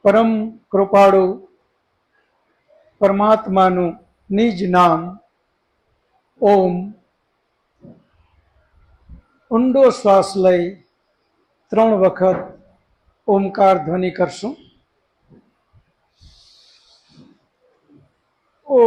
પરમ કૃપાળુ પરમાત્માનું નિજ નામ ઓમ. ઊંડો શ્વાસ લઈ 3 વખત ઓમકાર ધ્વનિ કરશું. ઓ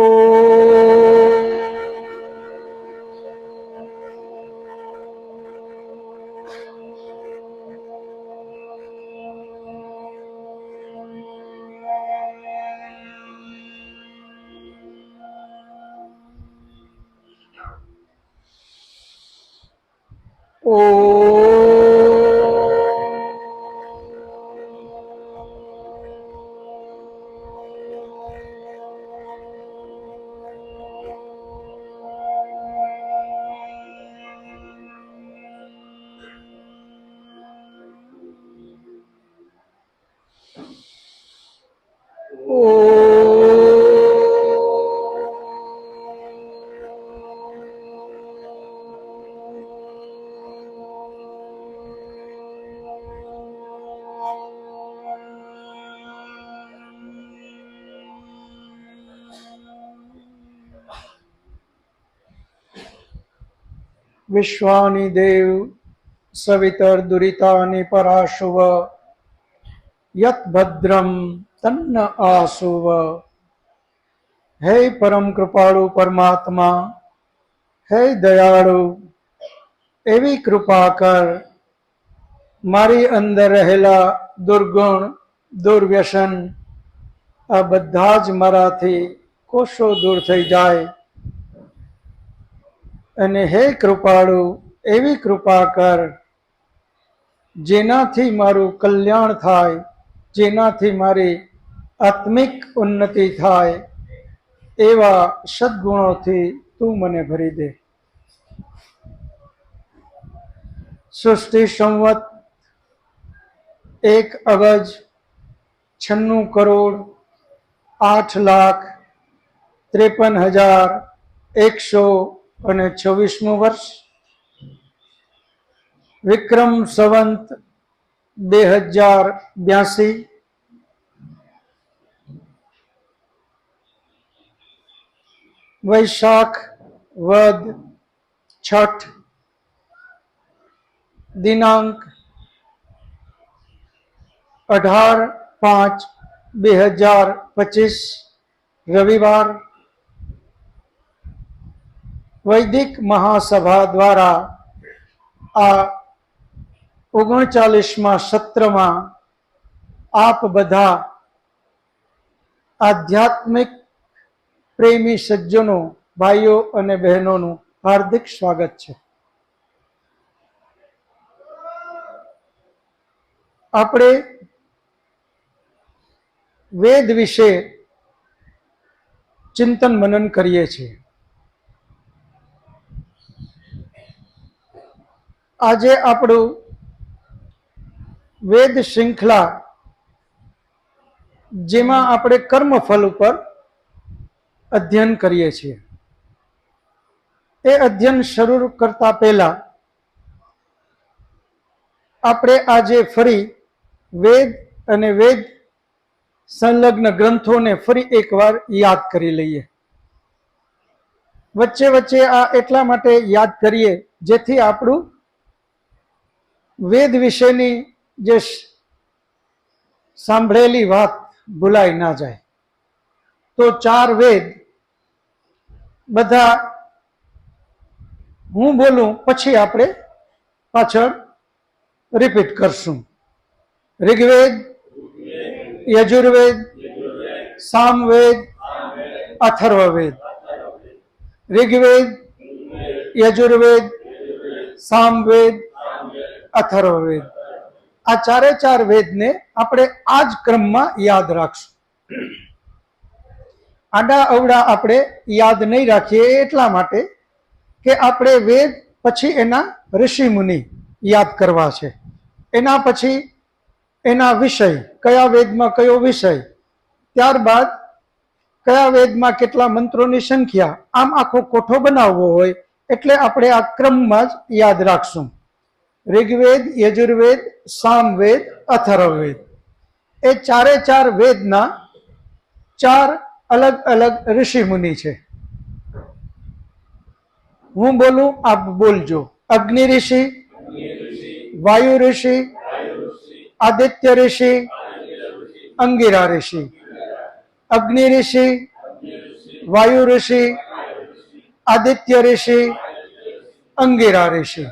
વિશ્વાનિ દેવ સવિતર દુરિતાનિ પરાશુવ યત ભદ્રમ તન્ન આસુવ. હે પરમ કૃપાળુ પરમાત્મા, હે દયાળુ, એવી કૃપા કર મારી અંદર રહેલા દુર્ગુણ દુર્વ્યસન આ બધા જ મારાથી કોષો દૂર થઈ જાય. અને હે કૃપાળુ, એવી કૃપા કર જેનાથી મારું કલ્યાણ થાય, જેનાથી મારી આત્મિક ઉન્નતિ થાય, એવા સદગુણોથી તું મને ભરી દે. સૃષ્ટિ સંવત 1,96,53,126 વર્ષ, વિક્રમ સંવત 2082, વૈશાખ વદ છઠ, દિનાંક 18/5/2025 રવિવાર. વૈદિક મહાસભા દ્વારા આ 39મા સત્રમાં આપ બધા આધ્યાત્મિક પ્રેમી સજ્જનો, ભાઈઓ અને બહેનોનું હાર્દિક સ્વાગત છે. આપણે વેદ વિશે ચિંતન મનન કરીએ છીએ. આજે આપણું વેદ શૃંખલા, જેમાં આપણે કર્મફળ ઉપર અધ્યયન કરીએ છીએ, એ અધ્યયન શરૂ કરતા પહેલા આપણે આજે ફરી વેદ અને વેદ સંલગ્ન ગ્રંથોને ફરી એકવાર યાદ કરી લઈએ. વચ્ચે વચ્ચે આ એટલા માટે યાદ કરીએ જેથી આપણું વેદ વિશેની જે સાંભળેલી વાત ભૂલાઈ ના જાય. તો 4 વેદ બધા હું બોલું પછી આપણે પાછળ રિપીટ કરશું. ઋગ્વેદ, યજુર્વેદ, સામવેદ, અથર્વવેદ. ऋग्वेद, યજુર્વેદ, સામવેદ, અથર્વવેદ. આ 4 વેદને આપણે આ જ ક્રમમાં યાદ રાખશું. આડા અવડા આપણે યાદ નહીં રાખીએ એટલા માટે કે આપણે વેદ પછી એના ઋષિ મુનિ યાદ કરવા છે, એના પછી એના વિષય, કયા વેદમાં કયો વિષય, ત્યારબાદ કયા વેદમાં કેટલા મંત્રોની સંખ્યા, આમ આખો કોઠો બનાવવો હોય એટલે આપણે આ ક્રમમાં જ યાદ રાખશું. ઋગ્વેદ, યજુર્વેદ, સામવેદ, અથર્વવેદ. એ ચારે ચાર વેદના ચાર અલગ અલગ ઋષિ મુનિ છે. હું બોલું, આપ બોલજો. અગ્નિ ઋષિ, વાયુ ઋષિ, આદિત્ય ઋષિ, અંગિરા ઋષિ. અગ્નિ ઋષિ, વાયુ ઋષિ, આદિત્ય ઋષિ, અંગિરા ઋષિ.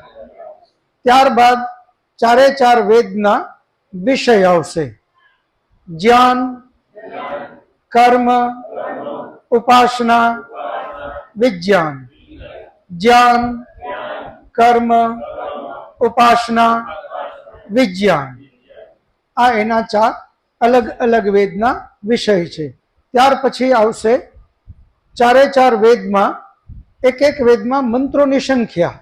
ત્યારબાદ ચારે ચાર વેદના વિષય આવશે. જ્ઞાન, કર્મ, ઉપાસના, વિજ્ઞાન. જ્ઞાન, કર્મ, ઉપાસના, વિજ્ઞાન. આ એના ચાર અલગ અલગ વેદના વિષય છે. ત્યાર પછી આવશે ચારે ચાર વેદમાં એક એક વેદમાં મંત્રોની સંખ્યા.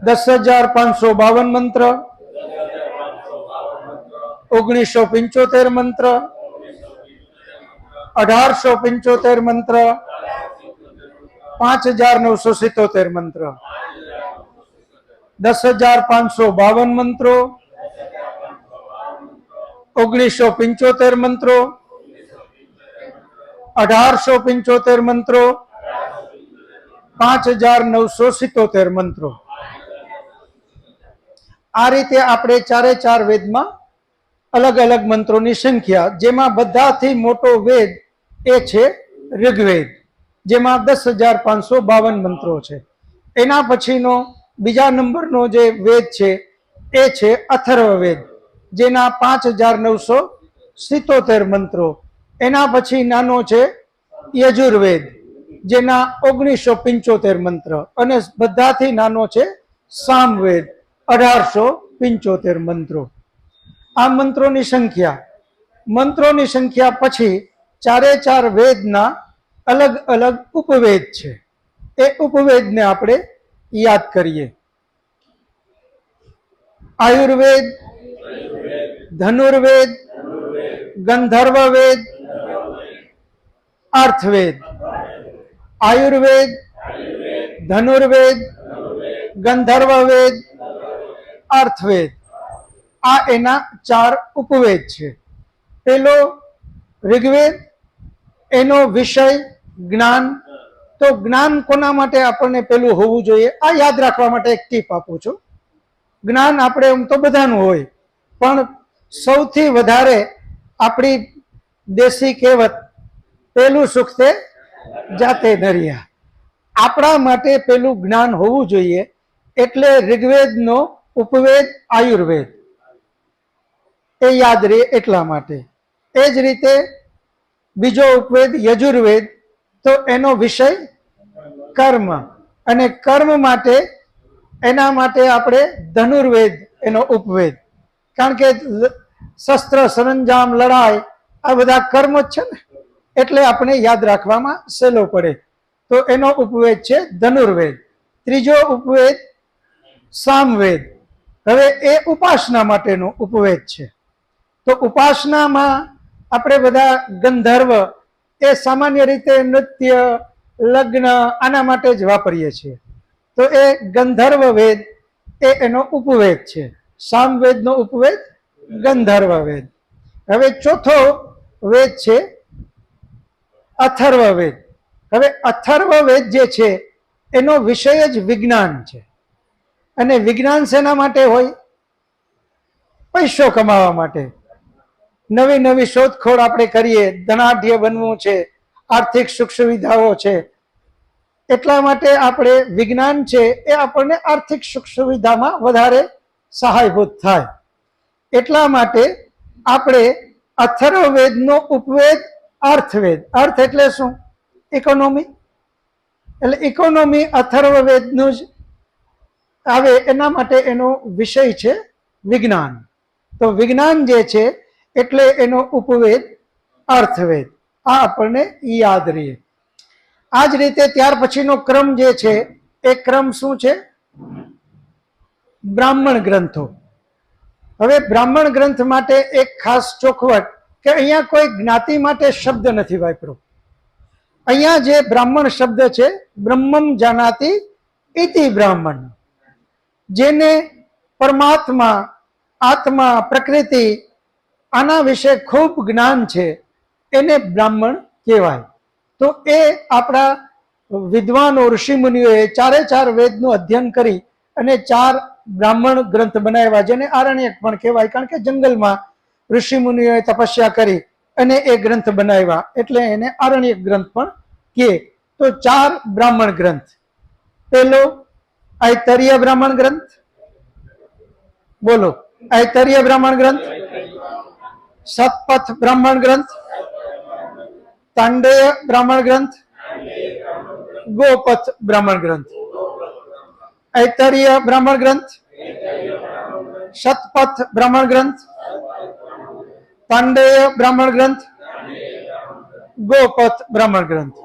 10,552 મંત્ર, 1975 મંત્ર, 1875 મંત્ર, 5,977 મંત્ર. 10,552 મંત્રો, 1975 મંત્રો, 1875 મંત્રો, 5,977 મંત્રો. આ રીતે આપણે ચારે ચાર વેદમાં અલગ અલગ મંત્રોની સંખ્યા, જેમાં બધાથી મોટો વેદ એ છે ઋગ્વેદ, જેમાં 10,552 મંત્રો છે. એના પછીનો બીજા નંબરનો જે વેદ છે એ છે અથર્વવેદ, જેના 5,977 મંત્રો. એના પછી નાનો છે યજુર્વેદ, જેના 1975 મંત્ર. અને બધાથી નાનો છે સામવેદ, 1,875 મંત્રો. આ મંત્રોની સંખ્યા. મંત્રોની સંખ્યા પછી ચારે ચાર વેદના અલગ અલગ ઉપવેદ છે. એ ઉપવેદને આપણે યાદ કરીએ. આયુર્વેદ, ધનુર્વેદ, ગંધર્વવેદ, અર્થવેદ. આયુર્વેદ, ધનુર્વેદ, ગંધર્વવેદ, અર્થવેદ. આ એના ચાર ઉપવેદ છે. પેલો ઋગ્વેદ, એનો વિષય જ્ઞાન. તો જ્ઞાન કોના માટે આપણને પેલું હોવું જોઈએ, આ યાદ રાખવા માટે એક ટીપ આપું છું. જ્ઞાન આપણે એમ તો બધાનું હોય, પણ સૌથી વધારે આપણી દેશી કહેવત, પેલું સુખ તે જાતે નરિયા. આપણા માટે પેલું જ્ઞાન હોવું જોઈએ. એટલે ઋગ્વેદનો ઉપવેદ આયુર્વેદ એ યાદ રહે એટલા માટે. એ જ રીતે બીજો ઉપવેદ યજુર્વેદ, તો એનો વિષય કર્મ. અને કર્મ માટે એના માટે આપણે ધનુર્વેદ એનો ઉપવેદ, કારણ કે શસ્ત્ર સરંજામ લડાઈ આ બધા કર્મ જ છે ને, એટલે આપણે યાદ રાખવામાં સહેલો પડે. તો એનો ઉપવેદ છે ધનુર્વેદ. ત્રીજો ઉપવેદ સામવેદ. હવે એ ઉપાસના માટેનો ઉપવેદ છે. તો ઉપાસનામાં આપણે બધા ગંધર્વ એ સામાન્ય રીતે નૃત્ય, લગ્ન આના માટે જ વાપરીએ છીએ. તો એ ગંધર્વ વેદ એ એનો ઉપવેદ છે. સામવેદનો ઉપવેદ ગંધર્વવેદ. હવે ચોથો વેદ છે અથર્વવેદ. હવે અથર્વવેદ જે છે એનો વિષય જ વિજ્ઞાન છે. અને વિજ્ઞાન શેના માટે હોય? પૈસો કમાવા માટે. નવી નવી શોધખોળ આપણે કરીએ, ધનાઢ્ય બનવું છે, આર્થિક સુખ સુવિધાઓ છે, એટલા માટે આપણે વિજ્ઞાન છે એ આપણને આર્થિક સુખ સુવિધામાં વધારે સહાયભૂત થાય. એટલા માટે આપણે અથર્વવેદનો ઉપવેદ અર્થવેદ. અર્થ એટલે શું? ઇકોનોમી. એટલે ઇકોનોમી અથર્વવેદનું જ આવે. એના માટે એનો વિષય છે વિજ્ઞાન. તો વિજ્ઞાન જે છે એટલે એનો ઉપવેદ અર્થવેદ. આ આપણને યાદ રહે. આ જ રીતે ત્યાર પછીનો ક્રમ જે છે એ ક્રમ શું છે? બ્રાહ્મણ ગ્રંથો. હવે બ્રાહ્મણ ગ્રંથ માટે એક ખાસ ચોખવટ કે અહીંયા કોઈ જ્ઞાતિ માટે શબ્દ નથી વાપર્યો. અહીંયા જે બ્રાહ્મણ શબ્દ છે, બ્રહ્મમ જાનાતિ ઇતિ બ્રાહ્મણ, જેને પરમાત્મા, આત્મા, પ્રકૃતિ આના વિશે ખૂબ જ્ઞાન છે એને બ્રાહ્મણ કહેવાય. તો એ આપણા વિદ્વાનો ઋષિમુનિઓએ ચારે ચાર વેદનું અધ્યયન કરી અને ચાર બ્રાહ્મણ ગ્રંથ બનાવ્યા, જેને આરણ્યક પણ કહેવાય, કારણ કે જંગલમાં ઋષિમુનિઓએ તપસ્યા કરી અને એ ગ્રંથ બનાવ્યા એટલે એને આરણ્યક ગ્રંથ પણ કહે. તો ચાર બ્રાહ્મણ ગ્રંથ. પેલો ઐતરીય બ્રાહ્મણ ગ્રંથ, બોલો ઐતરીય બ્રાહ્મણ ગ્રંથ, સતપથ બ્રાહ્મણ ગ્રંથ, તાંડેય બ્રાહ્મણ ગ્રંથ, ગોપથ બ્રાહ્મણ ગ્રંથ. ઐતરીય બ્રાહ્મણ ગ્રંથ, સતપથ બ્રાહ્મણ ગ્રંથ, તાંડેય બ્રાહ્મણ ગ્રંથ, ગોપથ બ્રાહ્મણ ગ્રંથ.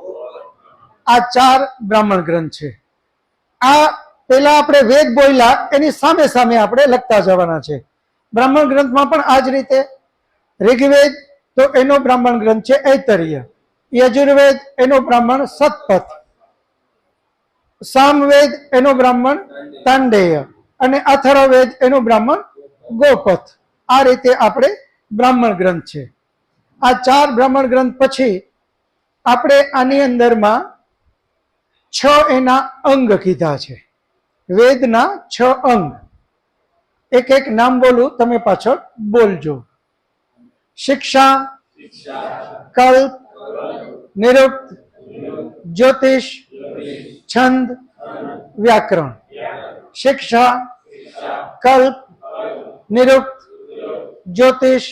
આ ચાર બ્રાહ્મણ ગ્રંથ છે. આ પેલા આપણે વેદ બોલ્યા એની સામે સામે આપણે લખતા જવાના છે. બ્રાહ્મણ ગ્રંથમાં પણ આ જ રીતે ઋગ્વેદ તો એનો બ્રાહ્મણ ગ્રંથ છે ઐતરીય, યજુર્વેદ એનો બ્રાહ્મણ સતપથ, સામવેદ એનો બ્રાહ્મણ તાંડેય અને અથર્વવેદ એનો બ્રાહ્મણ ગોપથ. આ રીતે આપણે બ્રાહ્મણ ગ્રંથ છે. આ ચાર બ્રાહ્મણ ગ્રંથ પછી આપણે આની અંદરમાં 6 એના અંગ કીધા છે. વેદના 6 અંગ. એક એક નામ બોલું, તમે પાછળ બોલજો. શિક્ષા, કલ્પ, નિરુક્ત, જ્યોતિષ, છંદ, વ્યાકરણ. શિક્ષા, કલ્પ, નિરુક્ત, જ્યોતિષ,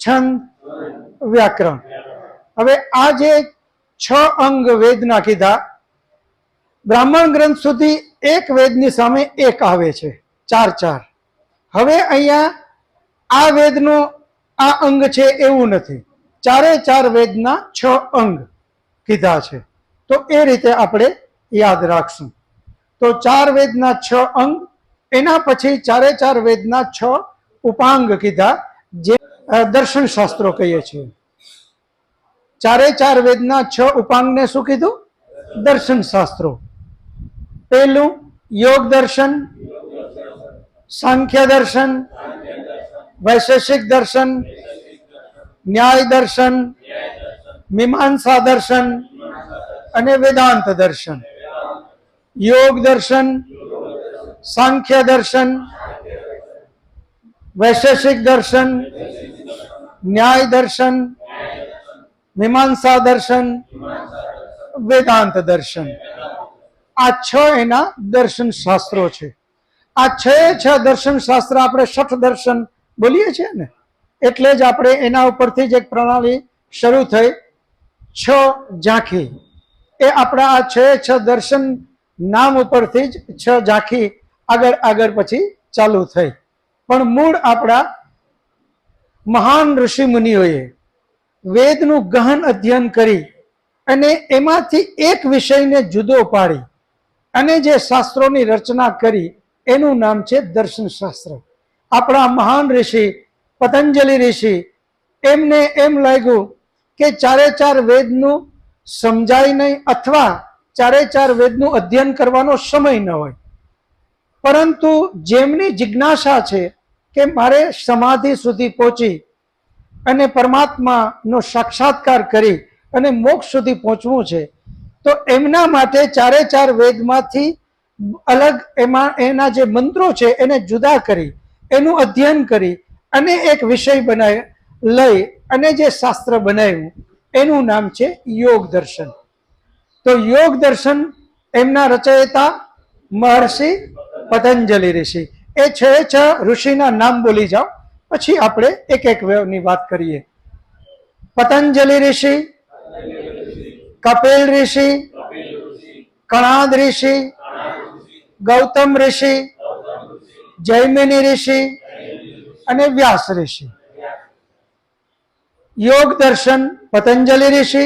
છંદ, વ્યાકરણ. હવે આ જે 6 અંગ વેદના કીધા, બ્રાહ્મણ ગ્રંથ સુધી એક વેદની સામે એક આવે છે, 4 4. હવે અહીંયા આ વેદનો આ અંગ છે એવું નથી, ચારે ચાર વેદના 6 અંગ કીધા છે. તો એ રીતે આપણે યાદ રાખશું. તો 4 વેદના 6 અંગ, એના પછી ચારે ચાર વેદના 6 ઉપાંગ કીધા, જે દર્શન શાસ્ત્રો કહીએ છીએ. ચારે ચાર વેદના 6 ઉપાંગને શું કીધું? દર્શન શાસ્ત્રો. પહેલું યોગ દર્શન, સાંખ્ય દર્શન, વૈશેષિક દર્શન, ન્યાય દર્શન, મીમાંસા દર્શન અને વેદાંત દર્શન. યોગ દર્શન, સાંખ્ય દર્શન, વૈશેષિક દર્શન, ન્યાય દર્શન, મીમાંસા દર્શન, વેદાંત દર્શન. આ 6 એના દર્શન શાસ્ત્રો છે. આ 6 દર્શન શાસ્ત્ર આપણે છઠ દર્શન બોલીએ છીએ ને, એટલે જ આપણે એના ઉપરથી જ એક પ્રણાલી શરૂ થઈ, 6 ઝાંખી. એ આપણા આ 6 દર્શન નામ ઉપરથી જ 6 ઝાંખી આગળ આગળ પછી ચાલુ થઈ. પણ મૂળ આપણા મહાન ઋષિ મુનિઓએ વેદનું ગહન અધ્યયન કરી અને એમાંથી એક વિષયને જુદો પાડી અને જે શાસ્ત્રોની રચના કરી એનું નામ છે દર્શન શાસ્ત્ર. આપણા મહાન ઋષિ પતંજલિ ઋષિ, એમને એમ લાગ્યું કે ચારે ચાર વેદનું સમજાય નહીં, અથવા ચારે ચાર વેદનું અધ્યયન કરવાનો સમય ન હોય, પરંતુ જેમની જિજ્ઞાસા છે કે મારે સમાધિ સુધી પહોંચી અને પરમાત્માનો સાક્ષાત્કાર કરી અને મોક્ષ સુધી પહોંચવું છે, તો એમના માટે ચારે ચાર વેદમાંથી અલગ એના જે મંત્રો છે એને જુદા કરી એનું અધ્યયન કરી અને એક વિષય બનાવી લઈ અને જે શાસ્ત્ર બનાવ્યું એનું નામ છે યોગ દર્શન. તો યોગ દર્શન એમના રચયિતા મહર્ષિ પતંજલિ ઋષિ. એ 6 ઋષિના નામ બોલી જાઓ, પછી આપણે એક એક ની વાત કરીએ. પતંજલિ ઋષિ, કપિલ ઋષિ, કણાદ ઋષિ, ગૌતમ ઋષિ, જૈમિની ઋષિ અને વ્યાસ ઋષિ. યોગ દર્શન પતંજલિ ઋષિ,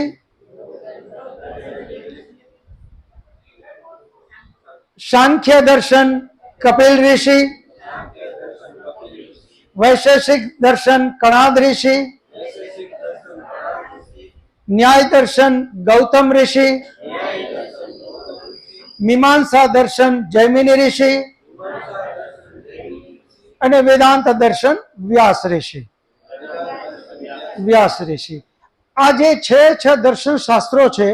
સાંખ્ય દર્શન કપિલ ઋષિ, વૈશેષિક દર્શન કણાદ ઋષિ, ન્યાય દર્શન ગૌતમ ઋષિ, મીમાંસા દર્શન જૈમિની ઋષિ અને વેદાંત દર્શન વ્યાસ ઋષિ. વ્યાસ ઋષિ. આ જે છ દર્શન શાસ્ત્રો છે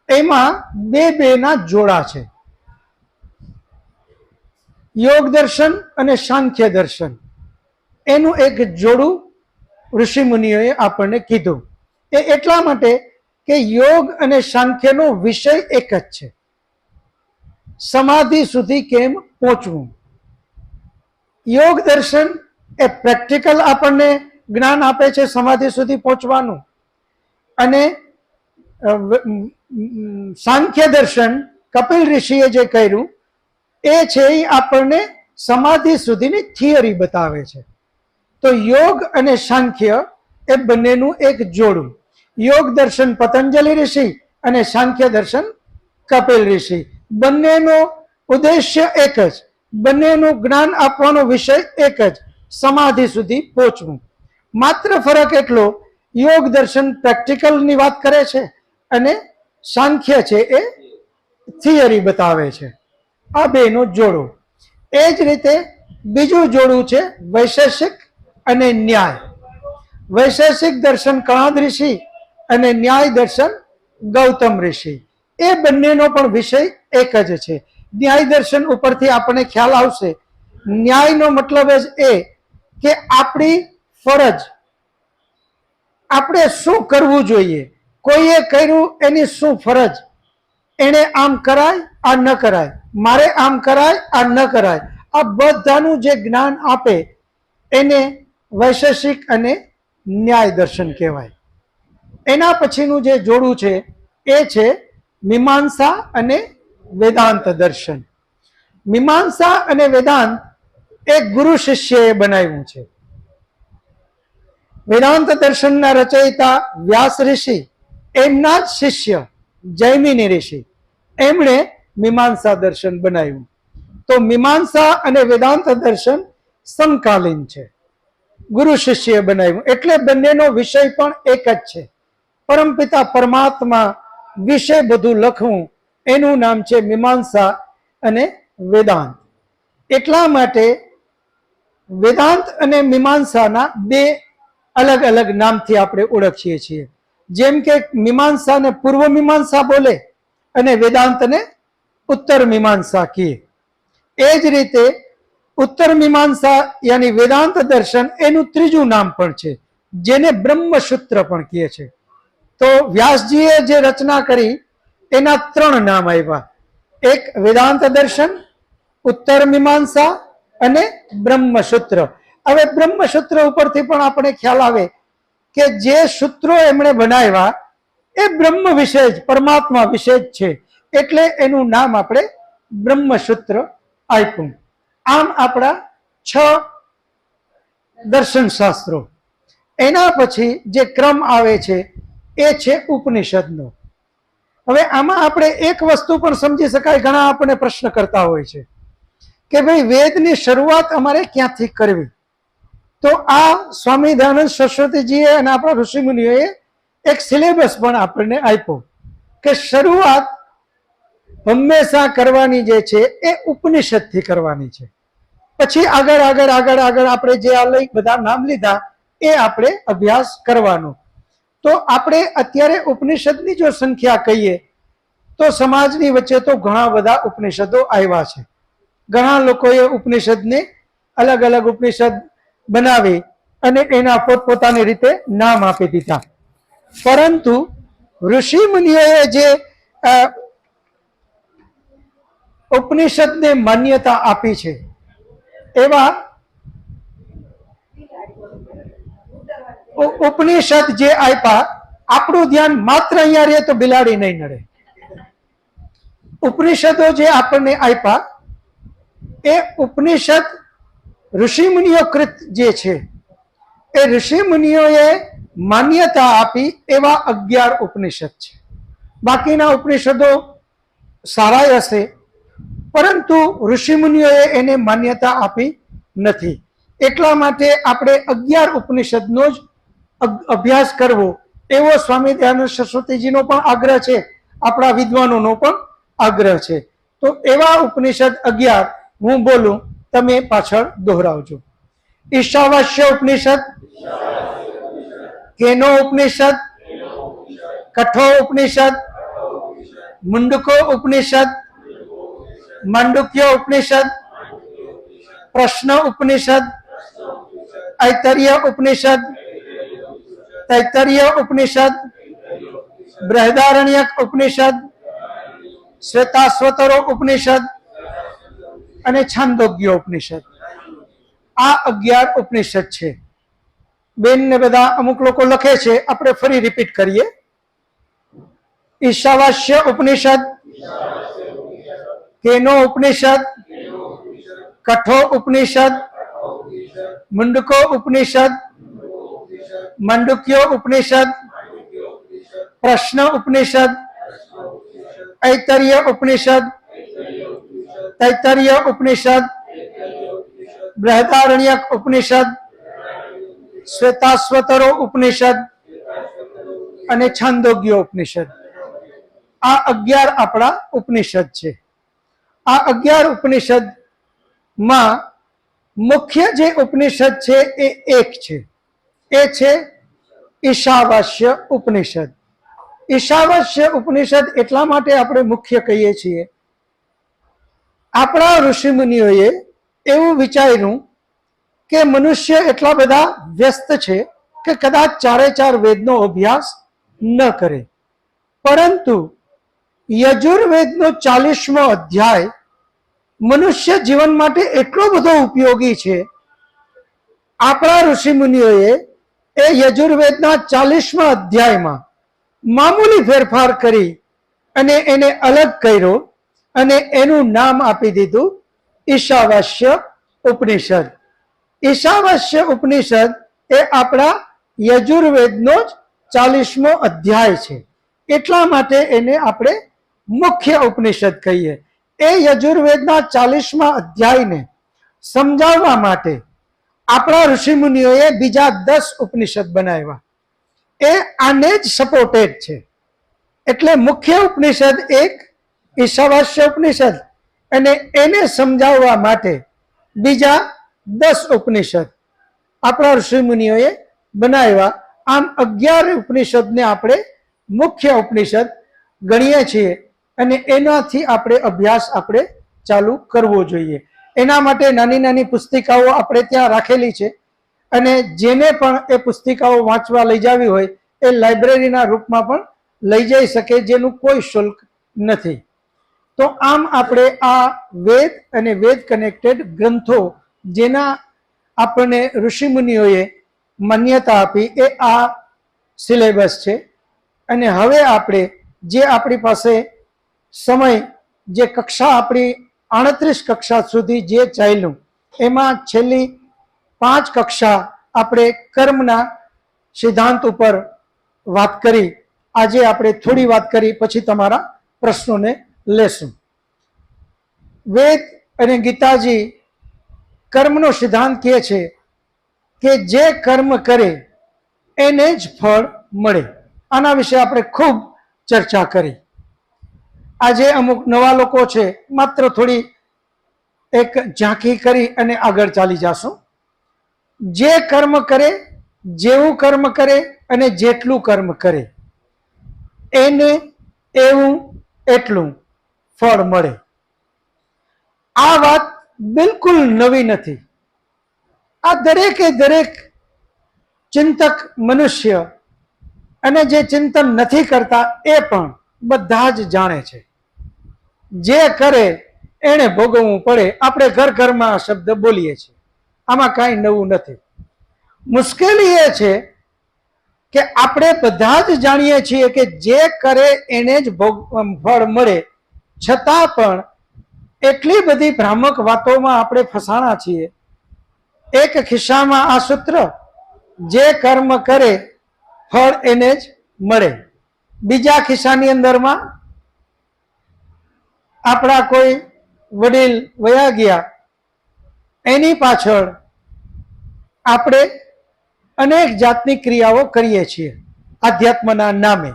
એમાં બે ના જોડા છે, યોગ દર્શન અને સાંખ્ય દર્શન. એનું એક જોડું ઋષિ મુનિઓએ આપણને કીધું. એ એટલા માટે કે યોગ અને સાંખ્યનો વિષય એક જ છે, સમાધિ સુધી કેમ પહોંચવું. યોગ દર્શન એ પ્રેક્ટિકલ આપણને જ્ઞાન આપે છે સમાધિ સુધી પહોંચવાનું, અને સાંખ્ય દર્શન કપિલ ઋષિએ જે કર્યું એ છે એ આપણને સમાધિ સુધીની થિયરી બતાવે છે. તો યોગ અને સાંખ્ય એ બંનેનું એક જોડું. યોગ દર્શન પતંજલિ ઋષિ અને સાંખ્ય દર્શન કપિલ ઋષિ. બંનેનો ઉદ્દેશ્ય એક જ, બંનેનું જ્ઞાન આપવાનો વિષય એક જ, સમાધિ સુધી પહોંચવું. માત્ર ફરક એટલો, યોગ દર્શન પ્રેક્ટિકલની વાત કરે છે અને સાંખ્ય છે એ થિયરી બતાવે છે. આ બેનો જોડો. એ જ રીતે બીજું જોડું છે વૈશેષિક અને ન્યાય. વૈશેષિક દર્શન કણાદ ઋષિ અને ન્યાય દર્શન ગૌતમ ઋષિ. એ બંનેનો પણ વિષય એક જ છે. ન્યાય દર્શન ઉપરથી આપણને ખ્યાલ આવશે. ન્યાયનો મતલબ જ એ કે આપણી ફરજ, આપણે શું કરવું જોઈએ, કોઈએ કર્યું એની શું ફરજ, એને આમ કરાય આ ન કરાય, મારે આમ કરાય આ ન કરાય, આ બધાનું જે જ્ઞાન આપે એને વૈશેષિક અને ન્યાય દર્શન કહેવાય. એના પછીનું જે જોડું છે એ છે મીમાંસા અને વેદાંત દર્શન. મીમાંસા અને વેદાંત એક ગુરુ શિષ્યએ બનાવ્યું છે. વેદાંત દર્શનના રચયિતા વ્યાસ ઋષિ, એમના જ શિષ્ય જૈમિની ઋષિ, એમણે મીમાંસા દર્શન બનાવ્યું. તો મીમાંસા અને વેદાંત દર્શન સમકાલીન છે, ગુરુ શિષ્યએ બનાવ્યું. એટલે બંનેનો વિષય પણ એક જ છે. પરમપિતા પરમાત્મા વિશે બધું લખવું, એનું નામ છે મીમાંસા અને વેદાંત. એટલા માટે વેદાંત અને મીમાંસાના બે અલગ અલગ નામથી આપણે ઓળખીએ છીએ. જેમ કે મીમાંસાને પૂર્વ મીમાંસા બોલે અને વેદાંતને ઉત્તર મીમાંસા કહે. એ જ રીતે ઉત્તર મીમાંસા યાની વેદાંત દર્શન એનું ત્રીજું નામ પણ છે, જેને બ્રહ્મસૂત્ર પણ કહે છે. તો વ્યાસજીએ જે રચના કરી એના ત્રણ નામ આવ્યા, એક વેદાંત દર્શન, ઉત્તર મીમાંસા અને બ્રહ્મસૂત્ર. હવે બ્રહ્મસૂત્ર ઉપરથી પણ આપણે ખ્યાલ આવે કે જે સૂત્રો એમણે બનાવ્યા એ બ્રહ્મ વિશે જ, પરમાત્મા વિશે જ છે, એટલે એનું નામ આપણે બ્રહ્મસૂત્ર આપ્યું. આમ આપણા 6 દર્શન શાસ્ત્રો. એના પછી જે ક્રમ આવે છે એ છે ઉપનિષદનો. હવે આમાં આપણે એક વસ્તુ પણ સમજી શકાય, ઘણા આપણને પ્રશ્ન કરતા હોય છે કે ભાઈ વેદની શરૂઆત અમારે ક્યાંથી કરવી. તો આ સ્વામી દયાનંદ સરસ્વતીજીએ અને આપણા ઋષિમુનિઓએ એક સિલેબસ પણ આપણને આપ્યો કે શરૂઆત હંમેશા કરવાની જે છે એ ઉપનિષદથી કરવાની છે. પછી આગળ આગળ આગળ આગળ આપણે જે આ લઈ બધા નામ લીધા એ આપણે અભ્યાસ કરવાનો. તો આપણે અત્યારે ઉપનિષદની જો સંખ્યા કહીએ તો સમાજની વચ્ચે તો ઘણા બધા ઉપનિષદો આવ્યા છે. ઘણા લોકોએ ઉપનિષદને અલગ અલગ ઉપનિષદ બનાવી અને એના પોતપોતાની રીતે નામ આપી દીધા. પરંતુ ઋષિ મુનિઓએ જે ઉપનિષદને માન્યતા આપી છે એવા ઉપનિષદ જે આપ્યા, આપણું ધ્યાન માત્ર અહીંયા રહે તો બિલાડી નહીં નડે. ઉપનિષદો જે આપણને આપ્યા એ ઉપનિષદ ઋષિમુનિઓ કૃત જે છે એ ઋષિમુનિઓએ માન્યતા આપી એવા 11 ઉપનિષદ છે. બાકીના ઉપનિષદો સારા હશે પરંતુ ઋષિમુનિઓએ એને માન્યતા આપી નથી. એટલા માટે આપણે 11 ઉપનિષદનો જ અભ્યાસ કરવો એવો સ્વામી દયાનંદ સરસ્વતીજીનો પણ આગ્રહ છે, આપણા વિદ્વાનોનો પણ આગ્રહ છે. તો એવા ઉપનિષદ 11 હું બોલું, તમે પાછળ દોહરાવજો. ઈશાવાસ્ય ઉપનિષદ, केनो उपनिषद, कठो उपनिषद, मुंडको उपनिषद, मांडुक्य उपनिषद, प्रश्न उपनिषद, ऐतरेय उपनिषद, तैत्तरीय उपनिषद, बृहदारण्यक उपनिषद, श्वेताश्वतरो उपनिषद અને છાંદોગ્ય ઉપનિષદ. આ 11 ઉપનિષદ છે. બેન ને બધા અમુક લોકો લખે છે, આપણે ફરી રિપીટ કરીએ. ઈશાવાસ્ય ઉપનિષદ, કેનો ઉપનિષદ, કઠો ઉપનિષદ, મુંડકો ઉપનિષદ, મંડુક્યો ઉપનિષદ, પ્રશ્ન ઉપનિષદ, ऐतरेय उपनिषद, तैत्तरीय उपनिषद, बृहदारण्यक उपनिषद, श्वेताश्वतरो उपनिषद અને છાંદોગ્ય ઉપનિષદ. આ 11 આપણા ઉપનિષદ છે. આ 11 ઉપનિષદ માં મુખ્ય જે ઉપનિષદ છે એ એક છે, એ છે ઈશાવાસ્ય ઉપનિષદ. ઈશાવાસ્ય ઉપનિષદ એટલા માટે આપણે મુખ્ય કહીએ છીએ, આપણા ઋષિ મુનિઓએ એવું વિચાર્યું કે મનુષ્ય એટલા બધા વ્યસ્ત છે કે કદાચ 4 વેદનો અભ્યાસ ન કરે, પરંતુ યજુર્વેદનો 40મો અધ્યાય મનુષ્ય જીવન માટે એટલો બધો ઉપયોગી છે. આપણા ઋષિ મુનિઓએ એ યજુર્વેદના 40મા અધ્યાયમાં મામૂલી ફેરફાર કરી અને એને અલગ કર્યો અને એનું નામ આપી દીધું ઈશાવાસ્ય ઉપનિષદ. ઈશાવાસ્ય ઉપનિષદ એ આપણા યજુર્વેદનો જ 40મો અધ્યાય છે, એટલા માટે એને આપણે મુખ્ય ઉપનિષદ કહીએ. એ યજુર્વેદના 40મા અધ્યાયને સમજાવવા માટે આપણા ઋષિ મુનિઓએ બીજા 10 ઉપનિષદ બનાવ્યા. એ આને જ સપોર્ટેડ છે. એટલે મુખ્ય ઉપનિષદ એક ઈશાવાસ્ય ઉપનિષદ અને એને સમજાવવા માટે બીજા 10 ઉપનિષદ આપણા ઋષિ મુનિઓએ બનાવ્યા. આમ 11 ઉપનિષદને આપણે મુખ્ય ઉપનિષદ ગણીએ છીએ અને એનાથી આપણે અભ્યાસ આપણે ચાલુ કરવો જોઈએ. એના માટે નાની નાની પુસ્તિકાઓ આપણે ત્યાં રાખેલી છે અને જેને પણ એ પુસ્તિકાઓ વાંચવા લઈ જવી હોય એ લાઇબ્રેરીના રૂપમાં પણ લઈ જઈ શકે, જેનું કોઈ શુલ્ક નથી. તો આમ આપણે આ વેદ અને વેદ કનેક્ટેડ ગ્રંથો જેના આપણને ઋષિમુનિઓએ માન્યતા આપી એ આ સિલેબસ છે. અને હવે આપણે જે આપણી પાસે સમય, જે કક્ષા આપણી 38 કક્ષા સુધી જે ચાલ્યું એમાં છેલ્લી 5 કક્ષા આપણે કર્મના સિદ્ધાંત ઉપર વાત કરી. આજે આપણે થોડી વાત કરી, પછી તમારા પ્રશ્નોને લેશું. વેદ અને ગીતાજી કર્મનો સિદ્ધાંત કહે છે કે જે કર્મ કરે એને જ ફળ મળે. આના વિશે આપણે ખૂબ ચર્ચા કરી. આજે અમુક નવા લોકો છે, માત્ર થોડી એક ઝાંખી કરી અને આગળ ચાલી જશું. જે કર્મ કરે, જેવું કર્મ કરે અને જેટલું કર્મ કરે એને એવું એટલું ફળ મળે. આ વાત બિલકુલ નવી નથી. આ દરેકે દરેક ચિંતક મનુષ્ય અને જે ચિંતન નથી કરતા એ પણ બધા જ જાણે છે. જે કરે એને ભોગવવું પડે. આપણે ઘર ઘરમાં આ શબ્દ બોલીએ છીએ, આમાં કાંઈ નવું નથી. મુશ્કેલી એ છે કે આપણે બધા જ જાણીએ છીએ કે જે કરે એને જ ફળ મળે, છતાં પણ એટલી બધી ભ્રામક વાતોમાં આપણે ફસાણા છીએ. એક ખિસ્સામાં આ સૂત્ર, જે કર્મ કરે ફળ એને જ મળે. બીજા ખિસ્સાની અંદરમાં આપણા કોઈ વડીલ વયા ગયા, એની પાછળ આપણે અનેક જાતની ક્રિયાઓ કરીએ છીએ આધ્યાત્મના નામે.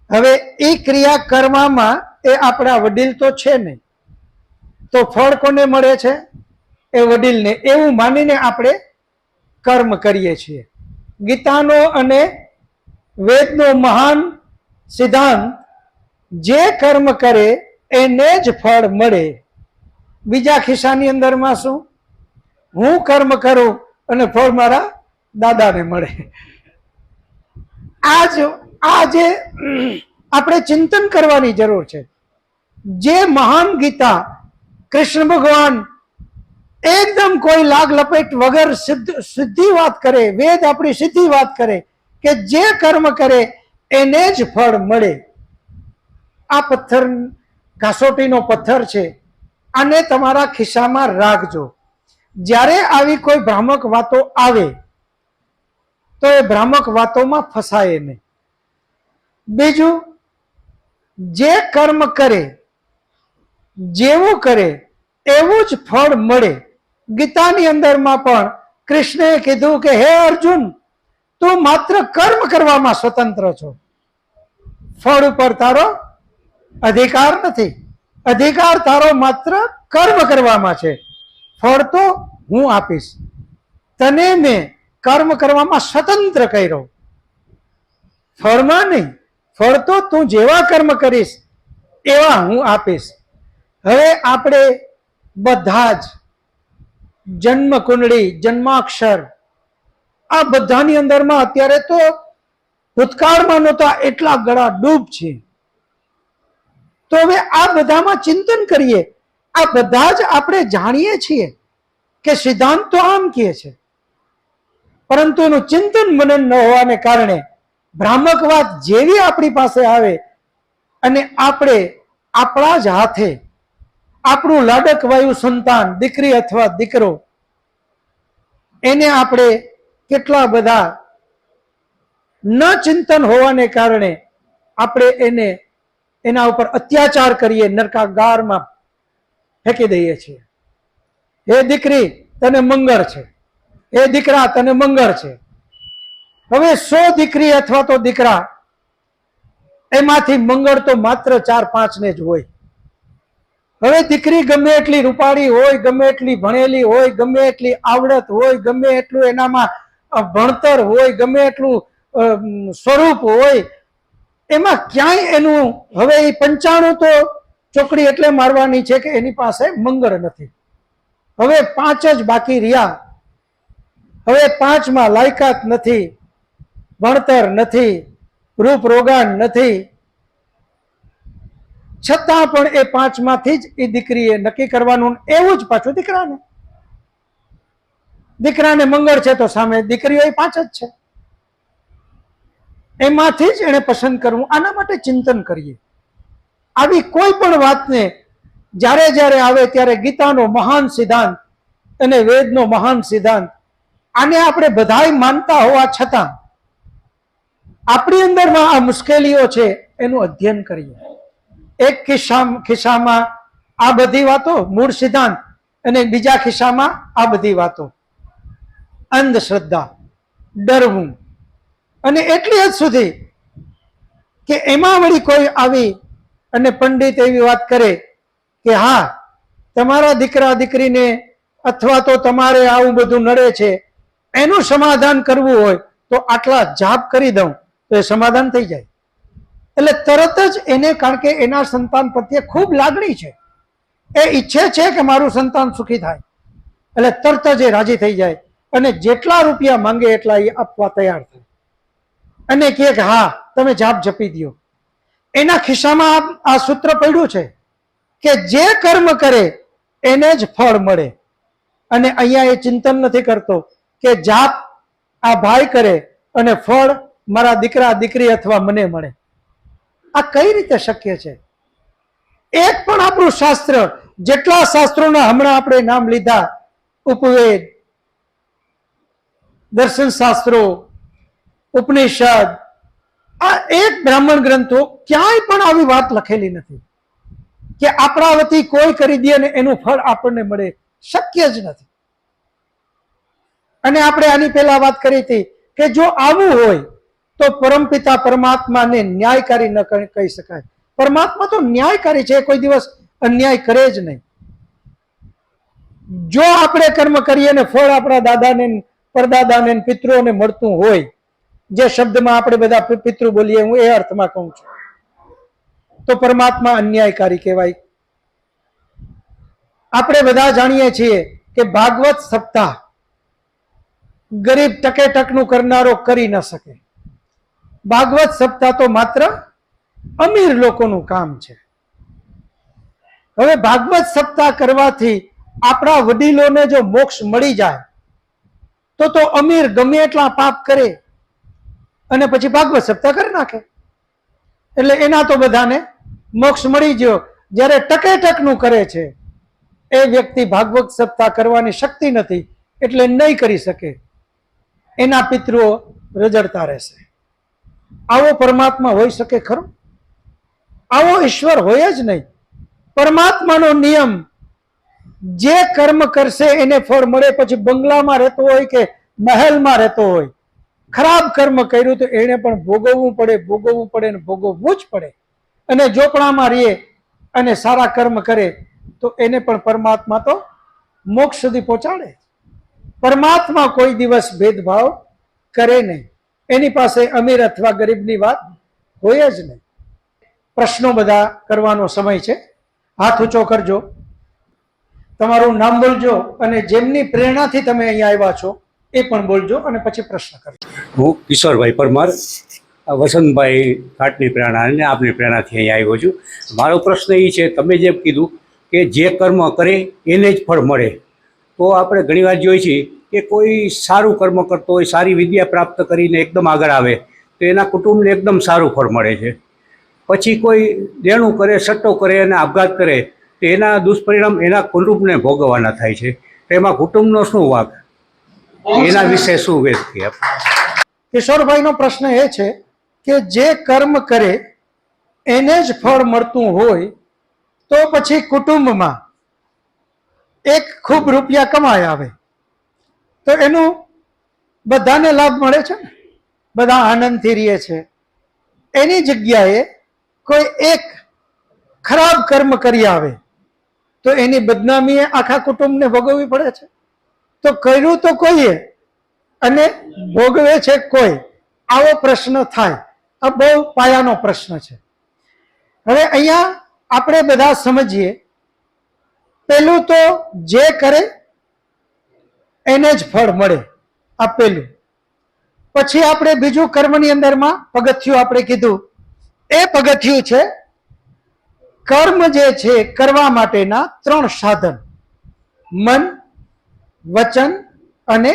હવે એ ક્રિયા કરવામાં એ આપણા વડીલ તો છે નહીં, તો ફળ કોને મળે છે? એ વડીલને. એવું માનીને આપણે કર્મ કરીએ છીએ. ગીતાનો અને વેદનો મહાન સિદ્ધાંત, જે કર્મ કરે એને જ ફળ મળે. બીજા ખિસ્સાની અંદરમાં શું? હું કર્મ કરું અને ફળ મારા દાદાને મળે. આ જે આપણે ચિંતન કરવાની જરૂર છે. જે મહાન ગીતા કૃષ્ણ ભગવાન એકદમ કોઈ લાગ લપેટ વગર સીધી વાત કરે, વેદ આપણી સીધી વાત કરે કે જે કર્મ કરે એને જ ફળ મળે. આ પથ્થર ઘાસોટીનો પથ્થર છે, આને તમારા ખિસ્સામાં રાખજો. જ્યારે આવી કોઈ ભ્રામક વાતો આવે તો એ ભ્રામક વાતોમાં ફસાય નહીં. બીજું, જે કર્મ કરે જેવું કરે એવું જ ફળ મળે. ગીતાની અંદરમાં પણ કૃષ્ણએ કીધું કે હે અર્જુન, તું માત્ર કર્મ કરવામાં સ્વતંત્ર છો, ફળ ઉપર તારો અધિકાર નથી. અધિકાર તારો માત્ર કર્મ કરવામાં છે, ફળ તો હું આપીશ. તને મેં કર્મ કરવામાં સ્વતંત્ર કર્યો, ફળમાં નહીં. ફળ તો તું જેવા કર્મ કરીશ એવા હું આપીશ. હવે આપણે બધા જ જન્મ કુંડળી, જન્માક્ષર, આ બધાની અંદરમાં અત્યારે તો ભૂતકાળમાં નહોતા એટલા ગળા ડૂબ છે. તો હવે આ બધામાં ચિંતન કરીએ. આ બધા જ આપણે જાણીએ છીએ કે સિદ્ધાંત તો આમ કહે છે, પરંતુ એનું ચિંતન મનન ન હોવાને કારણે ભ્રામક વાત જેવી આપણી પાસે આવે અને આપણે આપણા જ હાથે આપણું લાડક વાયુ સંતાન, દીકરી અથવા દીકરો, એને આપણે કેટલા બધા ન ચિંતન હોવાને કારણે આપણે એને એના ઉપર અત્યાચાર કરીએ, નરકાગારમાં ફેંકી દઈએ છીએ. હે દીકરી તને મંગળ છે, હે દીકરા તને મંગળ છે. હવે 100 દીકરી અથવા તો દીકરા, એમાંથી મંગળ તો માત્ર 4-5 ને જ હોય. હવે દીકરી ગમે એટલી રૂપાળી હોય, ગમે એટલી ભણેલી હોય, ગમે એટલી આવડત હોય, ગમે એટલું એનામાં ભણતર હોય, ગમે એટલું સ્વરૂપ હોય, એમાં ક્યાંય એનું હવે એ 95 તો ચોકડી એટલે મારવાની છે કે એની પાસે મંગળ નથી. હવે 5 જ બાકી રહ્યા. હવે 5માં લાયકાત નથી, ભણતર નથી, રૂપ રોગાન નથી, છતાં પણ એ 5માંથી જ એ દીકરીએ નક્કી કરવાનું. એવું જ પાછું દીકરાને મંગળ છે તો સામે દીકરીઓ એ 5 જ છે, એમાંથી જ એને પસંદ કરવું. આના માટે ચિંતન કરીએ. આવી કોઈ પણ વાતને જ્યારે જ્યારે આવે ત્યારે ગીતાનો મહાન સિદ્ધાંત અને વેદનો મહાન સિદ્ધાંત, આને આપણે બધાય માનતા હોવા છતાં આપણી અંદરમાં આ મુશ્કેલીઓ છે, એનું અધ્યયન કરીએ. એક ખિસ્સામાં આ બધી વાતો, મૂળ સિદ્ધાંત, અને બીજા ખિસ્સામાં આ બધી વાતો, અંધશ્રદ્ધા, ડરવું. અને એટલી હદ સુધી કે એમાં વળી કોઈ આવી અને પંડિત એવી વાત કરે કે હા, તમારા દીકરા દીકરીને અથવા તો તમારે આવું બધું નડે છે, એનું સમાધાન કરવું હોય તો આટલા જાપ કરી દઉં તો એ સમાધાન થઈ જાય. એટલે તરત જ એને, કારણ કે એના સંતાન પ્રત્યે ખૂબ લાગણી છે, એ ઈચ્છે છે કે મારું સંતાન સુખી થાય, એટલે તરત જ એ રાજી થઈ જાય અને જેટલા રૂપિયા માંગે એટલા એ આપવા તૈયાર થાય અને કહે કે હા તમે જાપ જપી દો. એના ખિસ્સામાં આ સૂત્ર પડ્યું છે કે જે કર્મ કરે એને જ ફળ મળે. અને અહીંયા એ ચિંતન નથી કરતો કે જાપ આ ભાઈ કરે અને ફળ મારા દીકરા દીકરી અથવા મને મળે. આ કઈ રીતે શક્ય છે? એક પણ આપણું શાસ્ત્ર, જેટલા શાસ્ત્રોના હમણાં આપણે નામ લીધા, ઉપવેદ, દર્શન શાસ્ત્રો, ઉપનિષદ, આ એક બ્રાહ્મણ ગ્રંથો, ક્યાંય પણ આવી વાત લખેલી નથી કે આપણા વતી કોઈ કરી દે અને એનું ફળ આપણને મળે. શક્ય જ નથી. અને આપણે આની પહેલા વાત કરી હતી કે જો આવું હોય તો પરમપિતા પરમાત્માને ન્યાયકારી ન કહી શકાય. પરમાત્મા તો ન્યાયકારી છે, કોઈ દિવસ અન્યાય કરે જ નહીં. જો આપણે કર્મ કરીએ ને ફળ આપણા દાદાને પરદાદાને ને પિતૃઓને મળતું હોય, જે શબ્દમાં આપણે બધા પિતૃ બોલીએ, હું એ અર્થમાં કહું છું, તો પરમાત્મા અન્યાયકારી કહેવાય. આપણે બધા જાણીએ છીએ કે ભાગવત સપ્તાહ ગરીબ ટકે ટકનું કરનારો કરી ન શકે. ભાગવત સપ્તાહ તો માત્ર અમીર લોકોનું કામ છે. હવે ભાગવત સપ્તાહ કરવાથી આપણા વડીલોને જો મોક્ષ મળી જાય તો અમીર ગમે એટલા પાપ કરે અને પછી ભાગવત સપ્તાહ કરી નાખે, એટલે એના તો બધાને મોક્ષ મળી ગયો. જ્યારે ટકે ટકનું કરે છે એ વ્યક્તિ ભાગવત સપ્તાહ કરવાની શક્તિ નથી, એટલે નહીં કરી શકે, એના પિતૃઓ રજડતા રહેશે. આવો પરમાત્મા હોઈ શકે ખરો? આવો ઈશ્વર હોય જ નહીં. પરમાત્માનો નિયમ, જે કર્મ કરશે એને ફળ મળે. પછી બંગલામાં રહેતો હોય કે મહેલમાં રહેતો હોય, ખરાબ કર્મ કર્યું તો એને પણ ભોગવવું પડે, ભોગવવું પડે ને ભોગવવું જ પડે. અને ઝોપડામાં રહે અને સારા કર્મ કરે તો એને પણ પરમાત્મા તો મોક્ષ સુધી પહોંચાડે. પરમાત્મા કોઈ દિવસ ભેદભાવ કરે નહીં. એની પાસે અમીર અથવા ગરીબની વાત હોય જ નહીં. પ્રશ્નો બધા કરવાનો સમય છે. હાથ ઊંચો કરજો, તમારું નામ બોલજો અને જેમની પ્રેરણાથી તમે અહીંયા આવ્યા છો એ પણ બોલજો અને પછી પ્રશ્ન કરજો. હું કિશોરભાઈ પરમાર, વસંતભાઈ ઘાટની પ્રેરણા અને આપની પ્રેરણાથી અહીંયા આવ્યો છું. મારો પ્રશ્ન એ છે, તમે જેમ કીધું કે જે કર્મ કરે એને જ ફળ મળે, તો આપણે ઘણીવાર જોઈએ છીએ કે કોઈ સારું કર્મ કરતો હોય, સારી વિદ્યા પ્રાપ્ત કરીને એકદમ આગળ આવે તો એના કુટુંબને એકદમ સારું ફળ મળે છે. પછી કોઈ દેણું કરે, સટ્ટો કરે અને આપઘાત કરે તો એના દુષ્પરિણામ એના કુટુંબને ભોગવવાના થાય છે. તો એમાં કુટુંબનો શું વાંક? એના વિશે શું વેદથી આપ? કિશોરભાઈનો પ્રશ્ન એ છે કે જે કર્મ કરે એને જ ફળ મળતું હોય તો પછી કુટુંબમાં એક ખૂબ રૂપિયા કમાય આવે તો એનું બધાને લાભ મળે છે ને, બધા આનંદથી રહે છે. એની જગ્યાએ કોઈ એક ખરાબ કર્મ કરી આવે તો એની બદનામી આખા કુટુંબને ભોગવવી પડે છે. તો કર્યું તો કોઈએ અને ભોગવે છે કોઈ, આવો પ્રશ્ન થાય. આ બહુ પાયાનો પ્રશ્ન છે. હવે અહીંયા આપણે બધા સમજીએ, પેલું તો જે કરે એને જ ફળ મળે, આ પેલું. પછી આપણે બીજું કર્મની અંદરમાં પગથિયું આપણે કીધું, એ પગથિયું છે કર્મ જે છે કરવા માટેના 3 સાધન: મન, વચન અને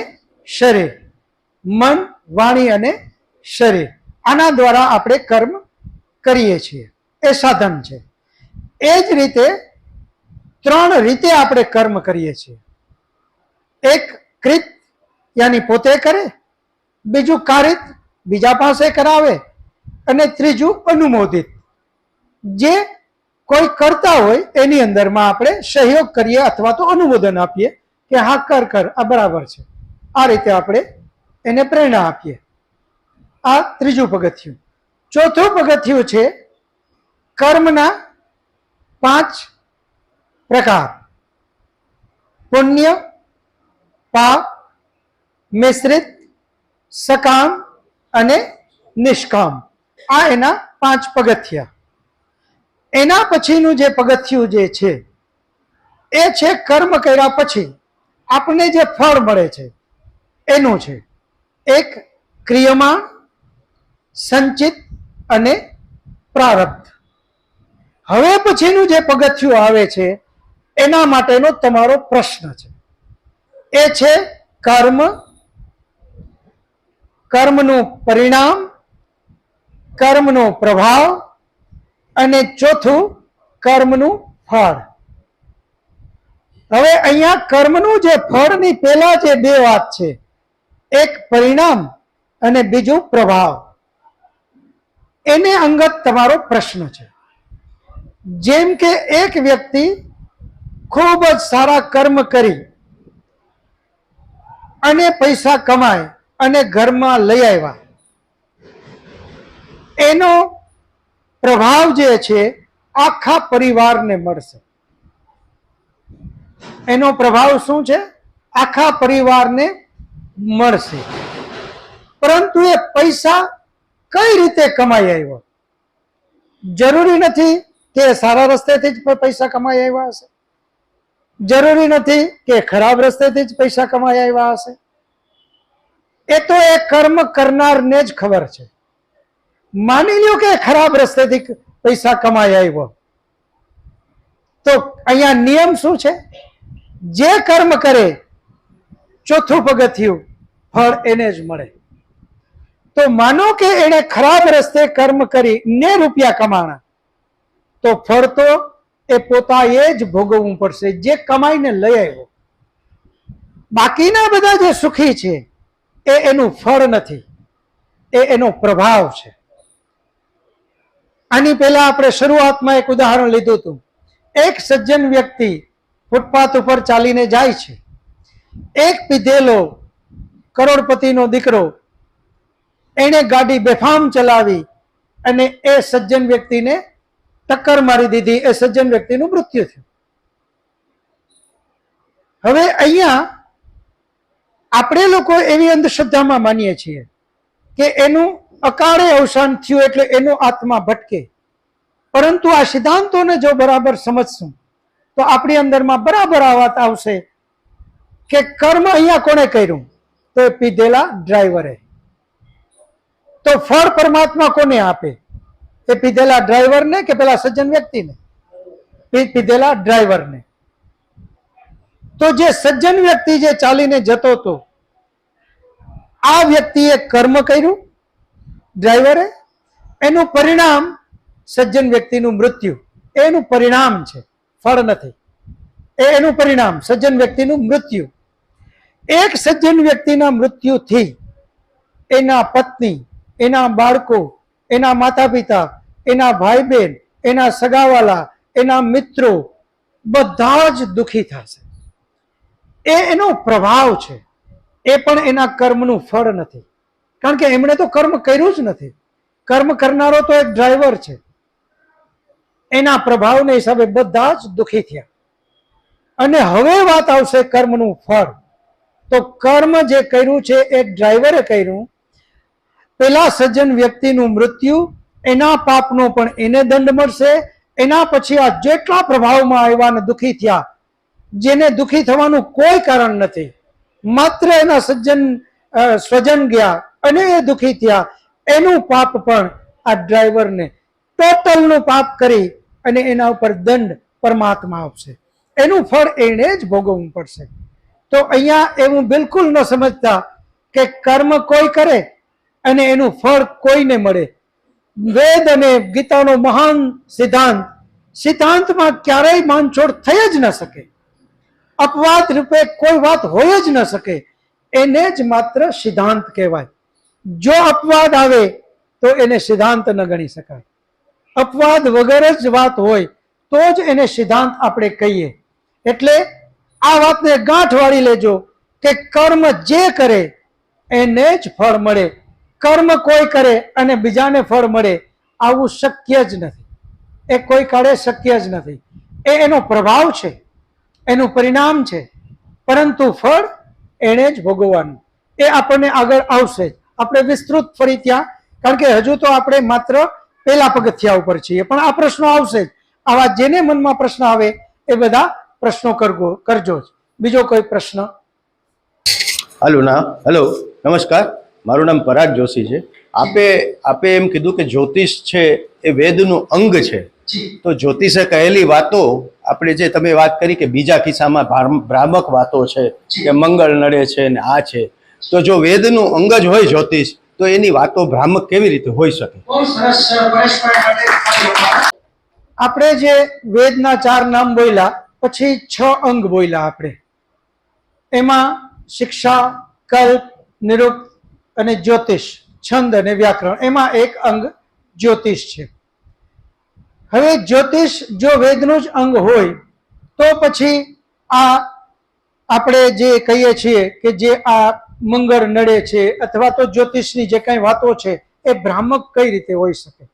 શરીર. મન, વાણી અને શરીર, આના દ્વારા આપણે કર્મ કરીએ છીએ, એ સાધન છે. એ જ રીતે 3 રીતે આપણે કર્મ કરીએ છીએ. એક કૃત યાની પોતે કરે, બીજું કારિત બીજા પાસે કરાવે, અને ત્રીજું અનુમોદિત, જે કોઈ કરતા હોય એની અંદરમાં આપણે સહયોગ કરીએ અથવા તો અનુમોદન આપીએ કે હા કર, આ બરાબર છે. આ રીતે આપણે એને પ્રેરણા આપીએ. આ ત્રીજું પગથિયું. ચોથું પગથિયું છે કર્મના 5 પ્રકાર: પુણ્ય, પાપ, મિશ્રિત, સકામ અને નિષ્કામ. આ એના 5 પગથિયા. એના પછીનું જે પગથિયું જે છે એ છે કર્મ કર્યા પછી આપણને જે ફળ મળે છે એનું છે. એક ક્રિયમાણ, સંચિત અને પ્રારબ્ધ. હવે પછીનું જે પગથિયું આવે છે એના માટેનો તમારો પ્રશ્ન છે, એ છે કર્મ, કર્મનું પરિણામ, કર્મનો પ્રભાવ અને ચોથું કર્મનું ફળ. હવે અહીંયા કર્મનું જે ફળની પહેલા જે 2 વાત છે, એક પરિણામ અને બીજું પ્રભાવ, એને અંગત તમારો પ્રશ્ન છે. જેમ કે એક વ્યક્તિ ખૂબ જ સારા કર્મ કરી અને પૈસા કમાય અને ઘરમાં લઈ આવ્યા, એનો પ્રભાવ જે છે આખા પરિવારને મળશે. એનો પ્રભાવ શું છે? આખા પરિવારને મળશે, પરંતુ એ પૈસા કઈ રીતે કમાઈ આવ્યો? જરૂરી નથી કે સારા રસ્તેથી જ પૈસા કમાઈ આવ્યા હશે, જરૂરી નથી કે ખરાબ રસ્તેથી જ પૈસા કમાઈ આવ્યા હશે. એ તો એ કર્મ કરનારને જ ખબર છે. માની લ્યો કે ખરાબ રસ્તેથી પૈસા કમાઈ આવ્યો, તો અહીંયા નિયમ શું છે? જે કર્મ કરે ચોથું પગથિયું ફળ એને જ મળે. તો માનો કે એને ખરાબ રસ્તે કર્મ કરી ને રૂપિયા કમાણા, તો ફળ તો એ પોતાએ જ ભોગવવું પડશે, જે કમાઈને લઈ આવ્યો. બાકીના બધા જે સુખી છે એ એનું ફળ નથી, એ એનો પ્રભાવ છે. આની પહેલા આપણે શરૂઆતમાં એક ઉદાહરણ લીધું હતું. એક સજ્જન વ્યક્તિ ફૂટપાથ ઉપર ચાલીને જાય છે. એક પીધેલો કરોડપતિનો દીકરો એને ગાડી બેફામ ચલાવી અને એ સજ્જન વ્યક્તિને ટક્કર મારી દીધી. એ સજ્જન વ્યક્તિનું મૃત્યુ થયું. હવે અહીંયા આપણે લોકો એવી અંધશ્રદ્ધામાં માનીએ છીએ કે એનું અકાળે અવસાન થયું એટલે એનો આત્મા ભટકે. પરંતુ આ સિદ્ધાંતોને જો બરાબર સમજશું તો આપણી અંદરમાં બરાબર આ વાત આવશે કે કર્મ અહીંયા કોણે કર્યું? તો એ પીધેલા ડ્રાઈવરે. તો ફળ પરમાત્મા કોને આપે? એ પીધેલા ડ્રાઈવરને કે પેલા સજ્જન વ્યક્તિને? પીધેલા ડ્રાઈવરને. તો જે સજ્જન વ્યક્તિ જે ચાલીને જતો હતો, આ વ્યક્તિએ કર્મ કર્યું ડ્રાઈવરે, એનું પરિણામ સજ્જન વ્યક્તિનું મૃત્યુ. એનું પરિણામ છે, ફળ નથી. એનું પરિણામ સજ્જન વ્યક્તિનું મૃત્યુ. એક સજ્જન વ્યક્તિના મૃત્યુથી એના પત્ની, એના બાળકો, એના માતા પિતા, એના ભાઈ બહેન, એના સગાવાલા, એના મિત્રો બધા જ દુઃખી થશે. એ એનો પ્રભાવ છે, એ પણ એના કર્મનું ફળ નથી. કારણ કે એમણે તો કર્મ કર્યું જ નથી. કર્મ કરનારો તો એક ડ્રાઈવર છે. એના પ્રભાવને હિસાબે બધા જ દુઃખી થયા. અને હવે વાત આવશે કર્મનું ફળ. તો કર્મ જે કર્યું છે એ ડ્રાઈવરે કર્યું, પેલા સજ્જન વ્યક્તિનું મૃત્યુ, એના પાપનો પણ એને દંડ મળશે. એના પછી આ જેટલા પ્રભાવમાં આવ્યા અને દુઃખી થયા, જેને દુઃખી થવાનું કોઈ કારણ નથી, માત્ર એના સજ્જન સ્વજન ગયા અને એ દુઃખી થયા, એનું પાપ પણ આ ડ્રાઈવરને ટોટલનું પાપ કરી અને એના ઉપર દંડ પરમાત્મા આપશે. એનું ફળ એને જ ભોગવવું પડશે. તો અહીંયા એવું બિલકુલ ન સમજતા કે કર્મ કોઈ કરે અને એનું ફળ કોઈને મળે. વેદ અને ગીતાનો મહાન સિદ્ધાંતમાં ક્યારેય માંડછોડ થઈ જ ન શકે. અપવાદ રૂપે કોઈ વાત હોય જ ન શકે. એને જ માત્ર સિદ્ધાંત કહેવાય. જો અપવાદ આવે તો એને સિદ્ધાંત ન ગણી શકાય. અપવાદ વગર જ વાત હોય તો જ એને સિદ્ધાંત આપણે કહીએ. એટલે આ વાતને ગાંઠ વાળી લેજો કે કર્મ જે કરે એને જ ફળ મળે. કર્મ કોઈ કરે અને બીજાને ફળ મળે, આવું શક્ય જ નથી. એ કોઈ કાળે શક્ય જ નથી. એ એનો પ્રભાવ છે, એનું પરિણામ છે, પરંતુ ફળ એણે જ ભોગવવાનું. એ આપણને આગળ આવશે. આપણે વિસ્તૃત ફરી ત્યાં, કારણ કે હજુ તો આપણે માત્ર પહેલા પગથિયા ઉપર છીએ, પણ આ પ્રશ્નો આવશે જ. આવા જેને મનમાં પ્રશ્ન આવે એ બધા પ્રશ્નો કરજો જ. બીજો કોઈ પ્રશ્ન? હલો, નમસ્કાર. મારું નામ પરાગ જોશી છે. આપે એમ કીધું કે જ્યોતિષ છે એ વેદનું અંગ છે. તો જ્યોતિષે કહેલી વાતો, આપણે જે તમે વાત કરી કે બીજા કિસ્સામાં ભ્રામક વાતો છે કે મંગળ નડે છે ને આ છે, તો જો વેદનું અંગ જ હોય જ્યોતિષ, તો એની વાતો ભ્રામક કેવી રીતે હોઈ શકે? આપણે જે વેદના 4 નામ બોલ્યા, પછી 6 અંગ બોલ્યા આપણે. એમાં શિક્ષા, કલ્પ, નિરુક્ત અને જ્યોતિષ, છંદ અને વ્યાકરણ, એમાં એક અંગ જ્યોતિષ છે. હવે જ્યોતિષ જો વેદનું જ અંગ હોય તો પછી આ આપણે જે કહીએ છીએ કે જે આ મંગળ નડે છે અથવા તો જ્યોતિષની જે કઈ વાતો છે એ ભ્રામક કઈ રીતે હોઈ શકે?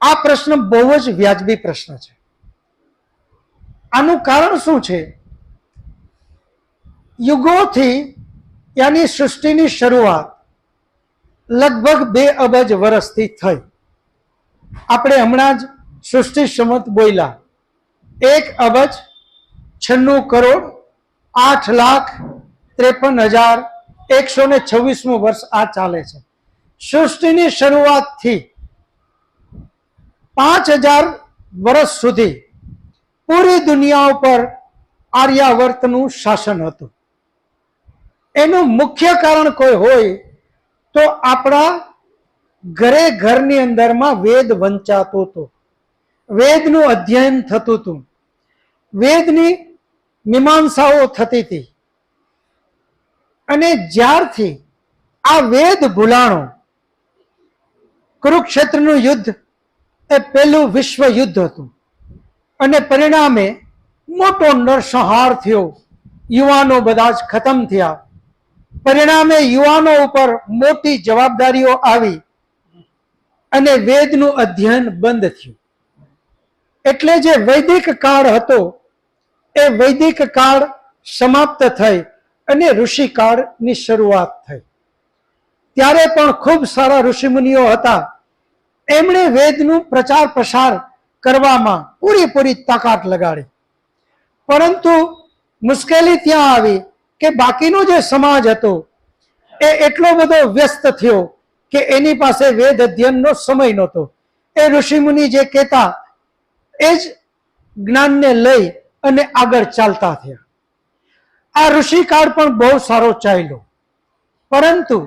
આ પ્રશ્ન બહુ જ વ્યાજબી પ્રશ્ન છે. આનું કારણ શું છે? યુગોથી યાની સૃષ્ટિની શરૂઆત લગભગ 2 અબજ વર્ષથી થઈ. આપણે હમણાં જ સૃષ્ટિ સંવત બોલ્યા. 1,96,8,53,126 વર્ષ આ ચાલે છે. સૃષ્ટિની શરૂઆતથી 5,000 વર્ષ સુધી પૂરી દુનિયા ઉપર આર્યાવર્તનું શાસન હતું. એનું મુખ્ય કારણ કોઈ હોય તો આપણા ઘરની અંદરમાં વેદ વંચાતો હતો, વેદનું અધ્યયન થતું હતું, વેદની મીમાંસાઓ થતી હતી. અને જ્યારથી આ વેદ ભૂલાણો, કુરુક્ષેત્રનું યુદ્ધ એ પહેલું વિશ્વ યુદ્ધ હતું અને પરિણામે મોટો નરસંહાર થયો, યુવાનો બધા જ ખતમ થયા. પરિણામે યુવાનો ઉપર મોટી જવાબદારીઓ આવી અને વેદનું અધ્યયન બંધ થયું. એટલે જે વૈદિક કાળ હતો એ વૈદિક કાળ સમાપ્ત થઈ અને ઋષિકાળની શરૂઆત થઈ. ત્યારે પણ ખૂબ સારા ઋષિમુનિઓ હતા. એમણે વેદનું પ્રચાર પ્રસાર કરવામાં પૂરેપૂરી તાકાત લગાડી. પરંતુ મુશ્કેલી ત્યાં આવી કે બાકીનો જે સમાજ હતો એ એટલો બધો વ્યસ્ત થયો કે એની પાસે વેદ અધ્યયનનો સમય નહોતો. એ ઋષિમુનિ જે કહેતા એ જ જ્ઞાનને લઈ અને આગળ ચાલતા થયા. આ ઋષિકાળ પણ બહુ સારો ચાલ્યો, પરંતુ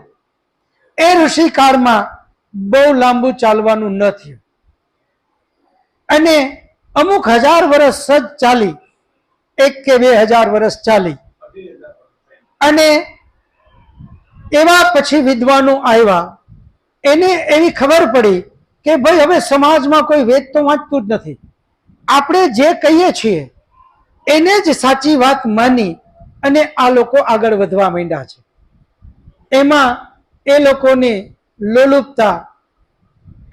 એ ઋષિકાળમાં બહુ લાંબુ ચાલવાનું ન થયું અને અમુક 1000 વર્ષ જ ચાલી, 1 કે 2000 વર્ષ ચાલી. અને એવા પછી વિદ્વાનો આવ્યા. એને એવી ખબર પડી કે ભાઈ હવે સમાજમાં કોઈ વેદ તો વાંચતું જ નથી, આપણે જે કહીએ છીએ એને જ સાચી વાત માની અને આ લોકો આગળ વધવા માંડ્યા છે. એમાં એ લોકોની લોલુપતા,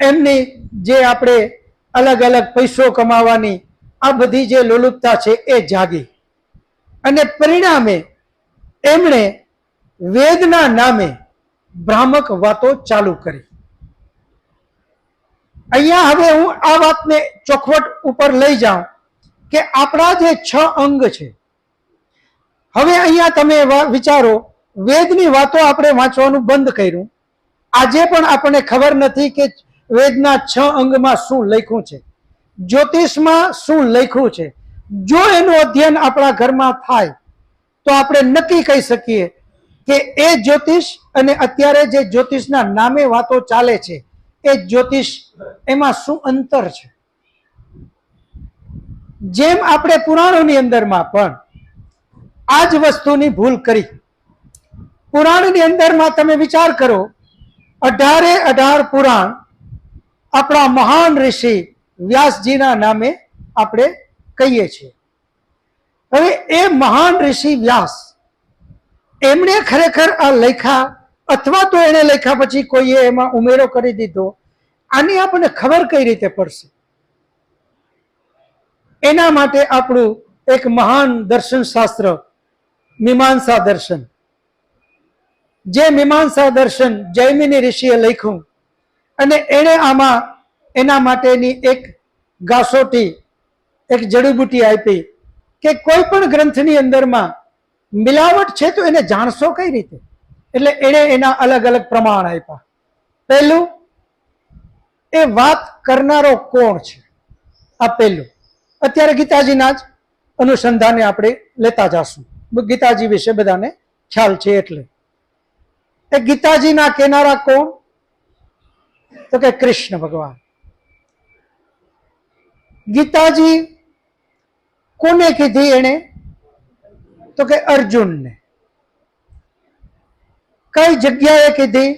એમની જે આપણે અલગ અલગ પૈસો કમાવાની આ બધી જે લોલુપતા છે એ જાગી અને પરિણામે એમણે વેદના નામે ભ્રામક વાતો ચાલુ કરી. અહીંયા હવે હું આ વાતને ચોખવટ ઉપર લઈ જાઉં કે આપણા જે 6 અંગ છે, હવે અહીંયા તમે વિચારો, વેદની વાતો આપણે વાંચવાનું બંધ કર્યું. આજે પણ આપણને ખબર નથી કે વેદના 6 અંગમાં શું લખ્યું છે, જ્યોતિષમાં શું લખ્યું છે. જો એનું અધ્યયન આપણા ઘરમાં થાય તો આપણે નક્કી કહી શકીએ કે એ જ્યોતિષ અને અત્યારે જે જ્યોતિષના નામે વાતો ચાલે છે એ જ્યોતિષ, એમાં શું અંતર છે. જેમ આપણે પુરાણોની અંદરમાં પણ આ જ વસ્તુની ભૂલ કરી. પુરાણની અંદરમાં તમે વિચાર કરો, 18 પુરાણ આપણા મહાન ઋષિ વ્યાસજીના નામે આપણે કહીએ છીએ. હવે એ મહાન ઋષિ વ્યાસ, એમણે ખરેખર આ લખ્યા અથવા તો એને લખ્યા પછી કોઈએ એમાં ઉમેરો કરી દીધો, આની આપણને ખબર કઈ રીતે પડશે? એના માટે આપણું એક મહાન દર્શન શાસ્ત્ર મીમાંસા દર્શન, જે મીમાંસા દર્શન જૈમિની ઋષિએ લખ્યું અને એણે આમાં એના માટેની એક ગાસોટી, એક જડીબુટી આપી કે કોઈ પણ ગ્રંથની અંદરમાં મિલાવટ છે તો એને જાણશો કઈ રીતે. એટલે એણે એના અલગ અલગ પ્રમાણ આપ્યા. પહેલું, એ વાત કરનારો કોણ છે, આ પહેલું. અત્યારે ગીતાજીના જ અનુસંધાને આપણે લેતા જશું. ગીતાજી વિશે બધાને ખ્યાલ છે. એટલે એ ગીતાજીના કહેનારા કોણ? તો કે કૃષ્ણ ભગવાન. ગીતાજી કોને કીધી એણે? તો કે અર્જુનને. કઈ જગ્યાએ કીધી?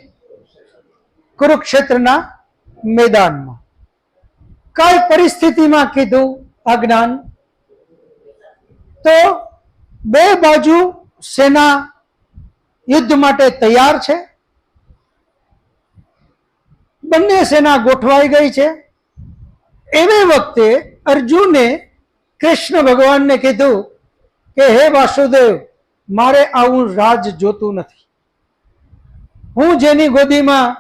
કુરુક્ષેત્રના મેદાનમાં. કઈ પરિસ્થિતિમાં કીધું આ જ્ઞાન? તો બે બાજુ સેના યુદ્ધ માટે તૈયાર છે, બંને સેના ગોઠવાઈ ગઈ છે. એવે વખતે અર્જુને કૃષ્ણ ભગવાનને કીધું કે હે વાસુદેવ, મારે આવું રાજ જોતું નથી. હું જેની ગોદીમાં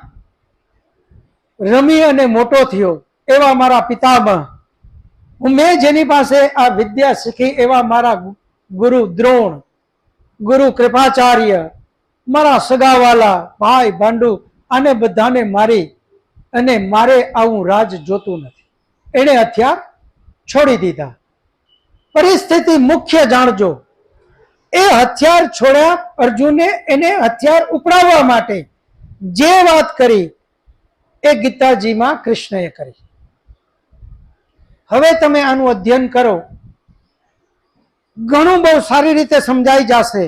રમી અને મોટો થયો એવા મારા પિતામહ, મેં જેની પાસે આ વિદ્યા શીખી એવા મારા ગુરુ દ્રોણ, ગુરુ કૃપાચાર્ય, મારા સગાવાલા ભાઈ ભાંડુ, આને બધાને મારી અને મારે આવું રાજ જોતું નથી. એણે હથિયાર છોડી દીધા. પરિસ્થિતિ મુખ્ય જાણજો, એ હથિયાર છોડ્યા અર્જુને, એને હથિયાર ઉપડાવવા માટે જે વાત કરી એ ગીતાજીમાં કૃષ્ણએ કરી. હવે તમે આનું અધ્યયન કરો, ઘણું બહુ સારી રીતે સમજાઈ જશે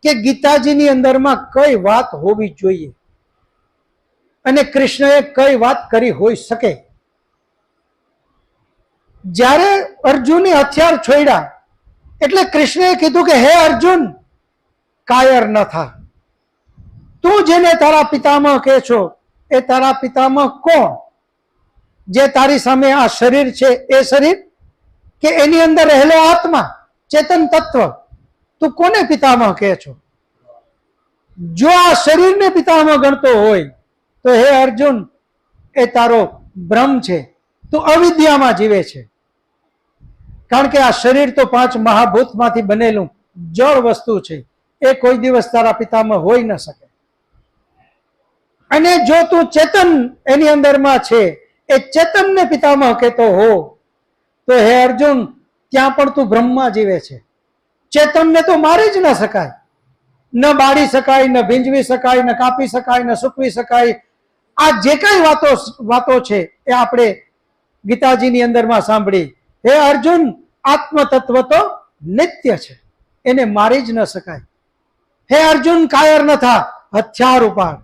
કે ગીતાજીની અંદરમાં કઈ વાત હોવી જોઈએ અને કૃષ્ણએ કઈ વાત કરી હોઈ શકે. જ્યારે અર્જુને હથિયાર છોડ્યા એટલે કૃષ્ણએ કીધું કે હે અર્જુન, કાયર ન થા. તું જેને તારા પિતામહ કહે છો એ તારા પિતામહ કોણ? જે તારી સામે આ શરીર છે એ શરીર કે એની અંદર રહેલો આત્મા, ચેતન તત્વ? તું કોને પિતામહ કહે છો? જો આ શરીરને પિતામહ ગણતો હોય તો હે અર્જુન, એ તારો ભ્રમ છે, તું અવિદ્યામાં જીવે છે. કારણ કે આ શરીર તો 5 મહાભૂતમાંથી બનેલું જળ વસ્તુ છે, એ કોઈ દિવસ તારા પિતામહ હોઈ ન શકે. અને જો તું ચેતન એની અંદરમાં છે, એ ચેતનને પિતામહ કહેતો હો તો હે અર્જુન, ત્યાં પણ તું બ્રહ્મમાં જીવે છે. ચેતનને તો મારી જ ન શકાય, ન બાળી શકાય, ન ભીંજવી શકાય, ન કાપી શકાય, ન સૂકવી શકાય. આ જે કઈ વાતો છે એ આપણે ગીતાજીની અંદરમાં સાંભળી. હે અર્જુન, આત્મ તત્વ તો નિત્ય છે, એને મારી જ ન શકાય. હે અર્જુન, કાયર ન થા, હથિયાર ઉપાડ.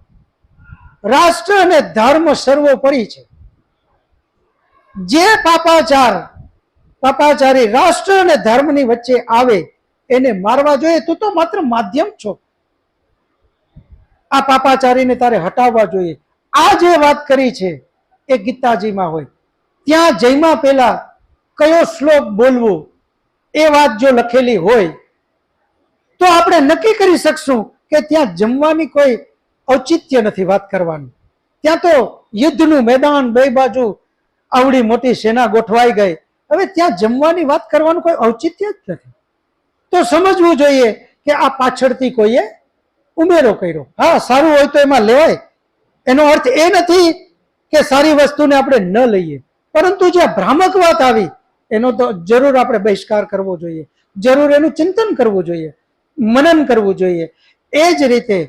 રાષ્ટ્ર અને ધર્મ સર્વોપરી છે. જે પાપાચારી રાષ્ટ્ર અને ધર્મની વચ્ચે આવે એને મારવા જોઈએ. તું તો માત્ર માધ્યમ છો, આ પાપાચારીને તારે હટાવવા જોઈએ. આ જે વાત કરી છે એ ગીતાજીમાં હોય, ત્યાં જયમાં પેલા કયો શ્લોક બોલવો એ વાત જો લખેલી હોય તો આપણે નક્કી કરી શકશું કે ત્યાં જમવાની કોઈ ઔચિત્ય નથી વાત કરવાનું. ત્યાં તો યુદ્ધનું મેદાન, બે બાજુ આવડી મોટી સેના ગોઠવાઈ ગઈ, હવે ત્યાં જમવાની વાત કરવાનું કોઈ ઔચિત્ય જ નથી. તો સમજવું જોઈએ કે આ પાછળથી કોઈએ ઉમેરો કર્યો. હા, સારું હોય તો એમાં લેવાય, એનો અર્થ એ નથી કે સારી વસ્તુને આપણે ન લઈએ, પરંતુ જ્યાં ભ્રામક વાત આવી એનો તો જરૂર આપણે બહિષ્કાર કરવો જોઈએ, જરૂર એનું ચિંતન કરવું જોઈએ, મનન કરવું જોઈએ. એ જ રીતે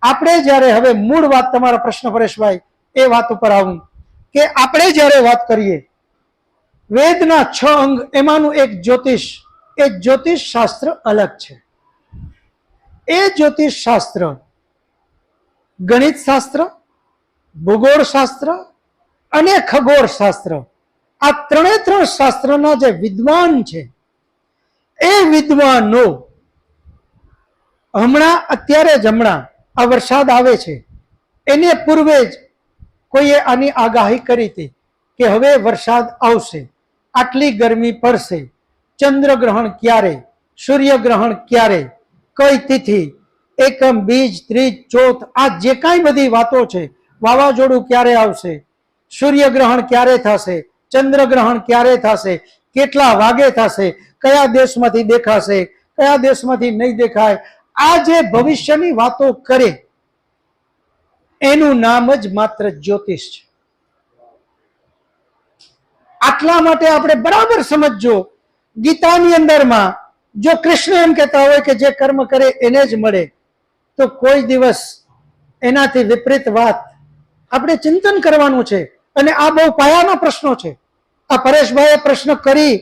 આપણે જ્યારે હવે મૂળ વાત, તમારા પ્રશ્ન પરેશભાઈ, એ વાત ઉપર આવું કે આપણે જ્યારે વાત કરીએ વેદના 6 અંગ, એમાંનું એક જ્યોતિષ, એ જ્યોતિષ શાસ્ત્ર અલગ છે. એ જ્યોતિષ શાસ્ત્ર ગણિત શાસ્ત્ર, ભૂગોળ શાસ્ત્ર અને ખગોળ શાસ્ત્ર, આ 3 શાસ્ત્રના જે વિદ્વાન છે એ વિદ્વાનો અત્યારે જ હમણાં આ વરસાદ આવે છે એને પૂર્વે જ કોઈએ આની આગાહી કરી હતી કે હવે વરસાદ આવશે, આટલી ગરમી પડશે, ચંદ્રગ્રહણ ક્યારે, સૂર્યગ્રહણ ક્યારે, કઈ તિથિ, એકમ, બીજ, ત્રીજ, ચોથ, આ જે કાંઈ બધી વાતો છે, વાવાઝોડું ક્યારે આવશે, સૂર્યગ્રહણ ક્યારે થશે, ચંદ્રગ્રહણ ક્યારે થશે, કેટલા વાગે થશે, કયા દેશમાંથી દેખાશે, કયા દેશમાંથી નહીં દેખાય, આ જે ભવિષ્યની વાતો કરે એનું નામ જ માત્ર જ્યોતિષ છે. આટલા માટે આપણે બરાબર સમજજો, ગીતાની અંદરમાં જો કૃષ્ણ એમ કહેતા હોય કે જે કર્મ કરે એને જ મળે, તો કોઈ દિવસ એનાથી વિપરીત વાત આપણે ચિંતન કરવાનું છે. અને આ બહુ પાયાના પ્રશ્નો છે. આ પરેશભાઈએ પ્રશ્ન કરી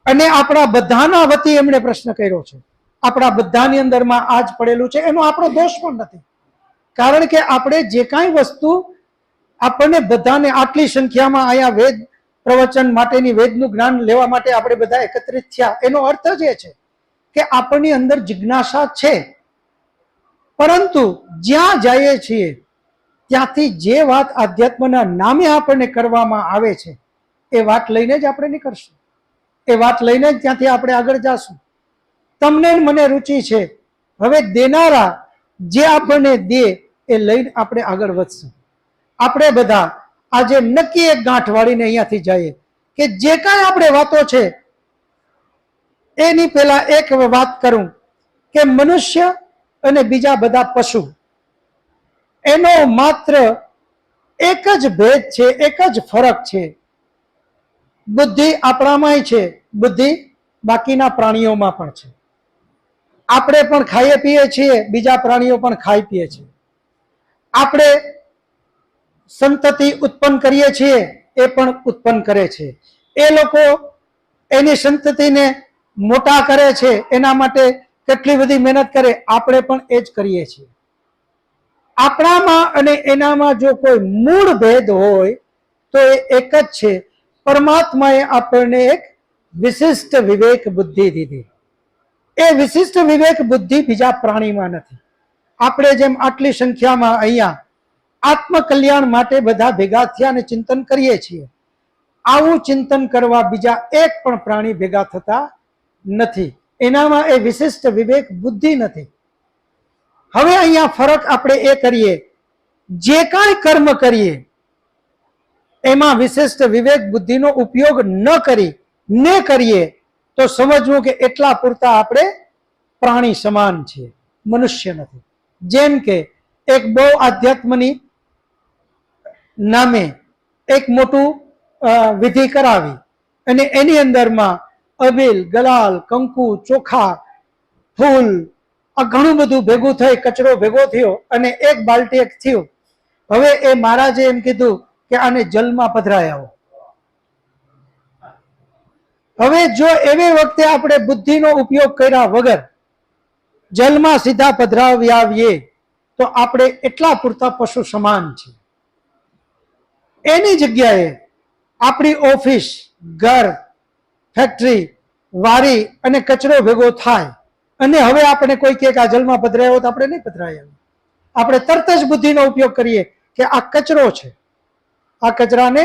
અને આપણા બધાના વતી એમણે પ્રશ્ન કર્યો છે. આપણા બધાની અંદરમાં આ જ પડેલું છે, એનો આપણો દોષ પણ નથી. કારણ કે આપણે જે કાંઈ વસ્તુ આપણને બધાને આટલી સંખ્યામાં અહીંયા વેદ પ્રવચન માટેની, વેદનું જ્ઞાન લેવા માટે આપણે બધા એકત્રિત થયા, એનો અર્થ જ એ છે કે આપણની અંદર જિજ્ઞાસા છે. પરંતુ જ્યાં જઈએ છીએ ત્યાંથી જે વાત આધ્યાત્મના નામે આપણને કરવામાં આવે છે એ વાત લઈને જ આપણે નીકળશું, એ વાત લઈને જ ત્યાંથી આપણે આગળ જશું. તમને મને રુચિ છે, હવે દેનારા જે આપણને દે એ લઈને આપણે આગળ વધશું. આપણે બધા આજે નક્કી એક ગાંઠ વાળીને અહીંયાથી જઈએ કે જે કાંઈ આપણે વાતો છે એની પહેલા એક વાત કરું કે મનુષ્ય અને બીજા બધા પશુ એનો માત્ર એક જ ભેદ છે, એક જ ફરક છે. બુદ્ધિ આપણામાંય છે, બુદ્ધિ બાકીના પ્રાણીઓમાં પણ છે. આપણે પણ ખાઈએ પીએ છીએ, બીજા પ્રાણીઓ પણ ખાઈ પીએ છે. આપણે સંતતિ ઉત્પન્ન કરીએ છીએ, એ પણ ઉત્પન્ન કરે છે. એ લોકો એની સંતતિને મોટા કરે છે, એના માટે કેટલી બધી મહેનત કરે, આપણે પણ એ જ કરીએ છીએ. આપણામાં અને એનામાં જો કોઈ મૂળ ભેદ હોય તો એ એક જ છે. પરમાત્માએ આપણને એક વિશિષ્ટ વિવેક બુદ્ધિ દીધી. એ વિશિષ્ટ વિવેક બુદ્ધિ બીજા પ્રાણીમાં નથી. આપણે જેમ આટલી સંખ્યામાં અહીંયા આત્મકલ્યાણ માટે બધા ભેગા થયા અને ચિંતન કરીએ છીએ, આવું ચિંતન કરવા બીજા એક પણ પ્રાણી ભેગા થતા નથી. એનામાં એ વિશિષ્ટ વિવેક બુદ્ધિ નથી. હવે અહીંયા ફરક આપણે એ કરીએ, જે કાંઈ કર્મ કરીએ એમાં વિશિષ્ટ વિવેક બુદ્ધિનો ઉપયોગ ન કરીએ તો સમજવું કે એટલા પૂરતા આપણે પ્રાણી સમાન છીએ, મનુષ્ય નથી. જેમ કે એક બહુ આધ્યાત્મની નામે એક મોટું વિધિ કરાવી અને એની અંદરમાં અબીલ, ગલાલ, કંકુ, ચોખા, ફૂલ, આ ઘણું બધું ભેગું થઈ, કચરો ભેગો થયો અને એક બાલટી એક થયું. હવે એ મહારાજે એમ કીધું કે આને જલમાં પધરાઈ આવો. હવે જો એવી વખતે આપણે બુદ્ધિનો ઉપયોગ કર્યા વગર જલમાં સીધા પધરાવી આવીએ તો આપણે એટલા પૂરતા પશુ સમાન છે. એની જગ્યાએ આપણી ઓફિસ, ઘર, ફેક્ટરી, વારી અને કચરો ભેગો થાય અને હવે આપણે કોઈ કે આ જલમાં પધરાયો તો આપણે નહીં પધરાય. આપણે તરત જ બુદ્ધિનો ઉપયોગ કરીએ કે આ કચરો છે, આ કચરાને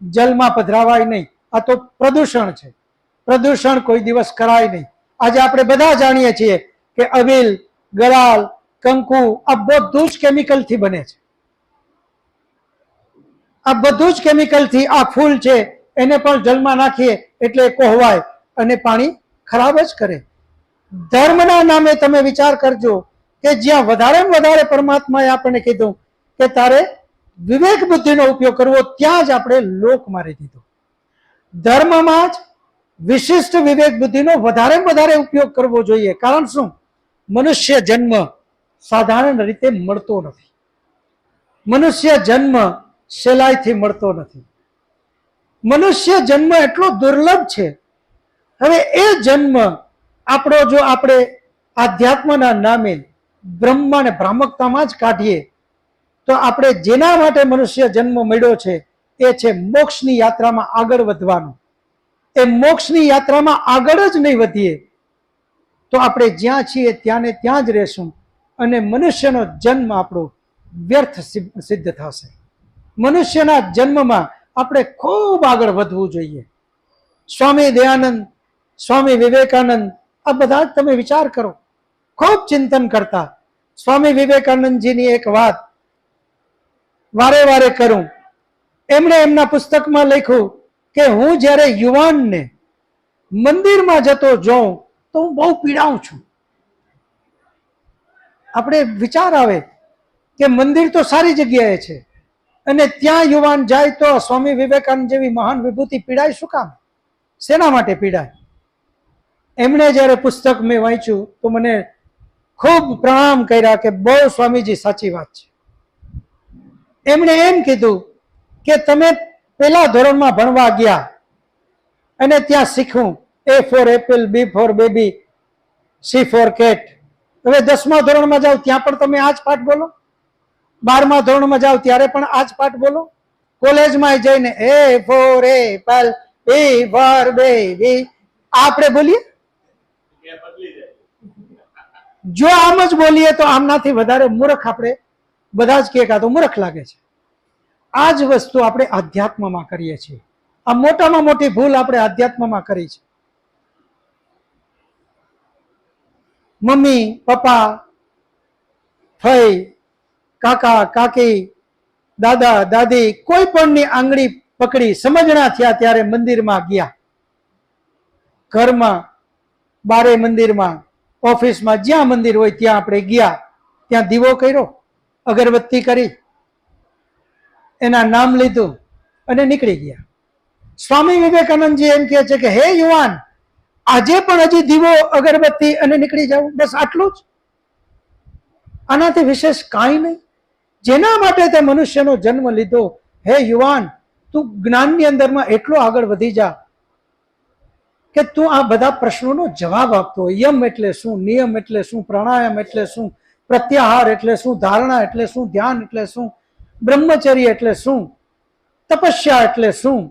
જલમાં પધરાવાય નહીં, આ તો પ્રદૂષણ છે, પ્રદૂષણ કોઈ દિવસ કરાય નહીં. આજે આપણે બધા જાણીએ છીએ કે અબીલ, ગલાલ, કંકુ આ બધું જ કેમિકલથી બને છે. આ બધું જ કેમિકલથી, આ ફૂલ છે એને પણ જલમાં નાખીએ એટલે કોહવાય અને પાણી ખરાબ જ કરે. ધર્મના નામે તમે વિચાર કરજો કે જ્યાં વધારે વધારે પરમાત્માએ આપણને કીધું કે તારે વિવેક બુદ્ધિનો ઉપયોગ કરવો, ત્યાં જ આપણે લોક મારી દીધો. ધર્મમાં જ વિશિષ્ટ વિવેક બુદ્ધિનો વધારે વધારે ઉપયોગ કરવો જોઈએ. કારણ શું? મનુષ્ય જન્મ સાધારણ રીતે મળતો નથી. મનુષ્ય જન્મ સહેલાઈથી મળતો નથી. મનુષ્ય જન્મ એટલો દુર્લભ છે. હવે એ જન્મ આપણો જો આપણે આધ્યાત્મના નામે બ્રહ્મા ને ભ્રામકતામાં જ કાઢીએ તો આપણે જેના માટે મનુષ્ય જન્મ મળ્યો છે એ છે મોક્ષની યાત્રામાં આગળ વધવાનું. એ મોક્ષની યાત્રામાં આગળ જ નહીં વધીએ તો આપણે જ્યાં છીએ ત્યાં ને ત્યાં જ રહેશું અને મનુષ્યનો જન્મ આપણો વ્યર્થ સિદ્ધ થશે. મનુષ્યના જન્મમાં આપણે ખૂબ આગળ વધવું જોઈએ. સ્વામી દયાનંદ, સ્વામી વિવેકાનંદ આ બધા જ તમે વિચાર કરો, ખૂબ ચિંતન કરતા. સ્વામી વિવેકાનંદજીની એક વાત વારે વારે કરું. એમણે એમના પુસ્તકમાં લખ્યું કે હું જ્યારે યુવાનને મંદિરમાં જતો જોઉં તો હું બહુ પીડાઉં છું. આપણે વિચાર આવે કે મંદિર તો સારી જગ્યાએ છે અને ત્યાં યુવાન જાય તો સ્વામી વિવેકાનંદ જેવી મહાન વિભૂતિ પીડાય શું કામ? શેના માટે પીડાય? એમણે જ્યારે પુસ્તક મેં વાંચ્યું તો મને ખૂબ પ્રણામ કર્યા કે બહુ સ્વામીજી સાચી વાત છે. એમણે એમ કીધું કે તમે પહેલા ધોરણમાં ભણવા ગયા અને ત્યાં શીખવું A for apple, B for baby, C for cat. હવે 10મા ધોરણમાં જાઓ ત્યાં પણ તમે આ જ પાઠ બોલો, 12મા ધોરણમાં જાઓ ત્યારે પણ આ જ પાઠ બોલો, કોલેજમાં જઈને A for apple, B for baby આપણે બોલીએ? જો આમ જ બોલીએ તો આમનાથી વધારે મૂર્ખ આપણે બધા જ કે તો મૂર્ખ લાગે છે. આ જ વસ્તુ આપણે આધ્યાત્મમાં કરીએ છીએ. આ મોટામાં મોટી ભૂલ આપણે આધ્યાત્મમાં કરી છે. મમ્મી, પપ્પા, ફઈ, કાકા કાકી, દાદા દાદી, કોઈ પણની આંગળી પકડી સમજણા થયા ત્યારે મંદિરમાં ગયા. ઘરમાં, બારે મંદિરમાં, ઓફિસમાં, જ્યાં મંદિર હોય ત્યાં આપણે ગયા, ત્યાં દીવો કર્યો, અગરબત્તી કરી, એના નામ લીધું અને નીકળી ગયા. સ્વામી વિવેકાનંદજી એમ કહે છે કે હે યુવાન, આજે પણ હજી દીવો, અગરબત્તી અને નીકળી જાવ, બસ આટલું જ. આનાથી વિશેષ કાંઈ નહીં. જેના માટે તે મનુષ્યનો જન્મ લીધો, હે યુવાન, તું જ્ઞાનની અંદરમાં એટલો આગળ વધી જા કે તું આ બધા પ્રશ્નોનો જવાબ આપતો હોય. યમ એટલે શું, નિયમ એટલે શું, પ્રાણાયામ એટલે શું, પ્રત્યાહાર એટલે શું, ધારણા એટલે શું, ધ્યાન એટલે શું, બ્રહ્મચર્ય એટલે શું, તપસ્યા એટલે શું,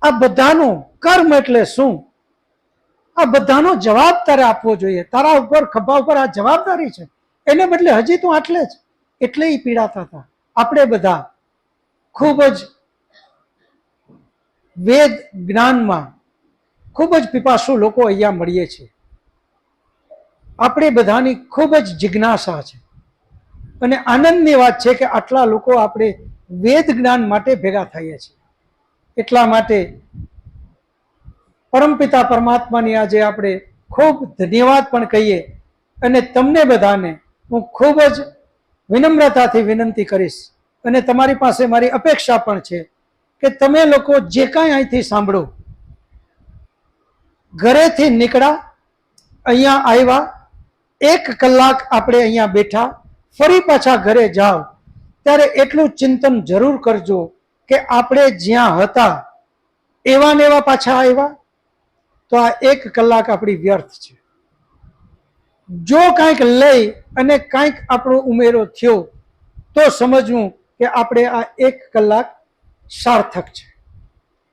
આ બધાનો કર્મ એટલે શું, આ બધાનો જવાબ તારે આપવો જોઈએ. તારા ઉપર, ખભા ઉપર આ જવાબદારી છે. એને બદલે હજી તું આટલે જ. એટલે એ પીડાતા હતા. આપણે બધા ખૂબ જ વેદ જ્ઞાનમાં ખૂબ જ પીપાસુ લોકો અહીંયા મળીએ છીએ. આપણે બધાની ખૂબ જ જિજ્ઞાસા છે અને આનંદની વાત છે કે આટલા લોકો આપણે વેદ જ્ઞાન માટે ભેગા થઈએ છીએ. એટલા માટે પરમપિતા પરમાત્માની આજે આપણે ખૂબ ધન્યવાદ પણ કહીએ. અને તમને બધાને હું ખૂબ જ વિનમ્રતાથી વિનંતી કરીશ અને તમારી પાસે મારી અપેક્ષા પણ છે કે તમે લોકો જે કાંઈ અહીંથી સાંભળો, ઘરેથી નીકળ્યા, અહીંયા આવ્યા, 1 કલાક આપણે અહીંયા બેઠા, ફરી પાછા ઘરે જાઓ ત્યારે એટલું ચિંતન જરૂર કરજો કે આપણે જ્યાં હતા એવા ને એવા પાછા આવ્યા તો આ 1 કલાક આપણી વ્યર્થ છે. જો કાંઈક લઈ અને કાંઈક આપણો ઉમેરો થયો તો સમજવું કે આપણે આ 1 કલાક સાર્થક છે.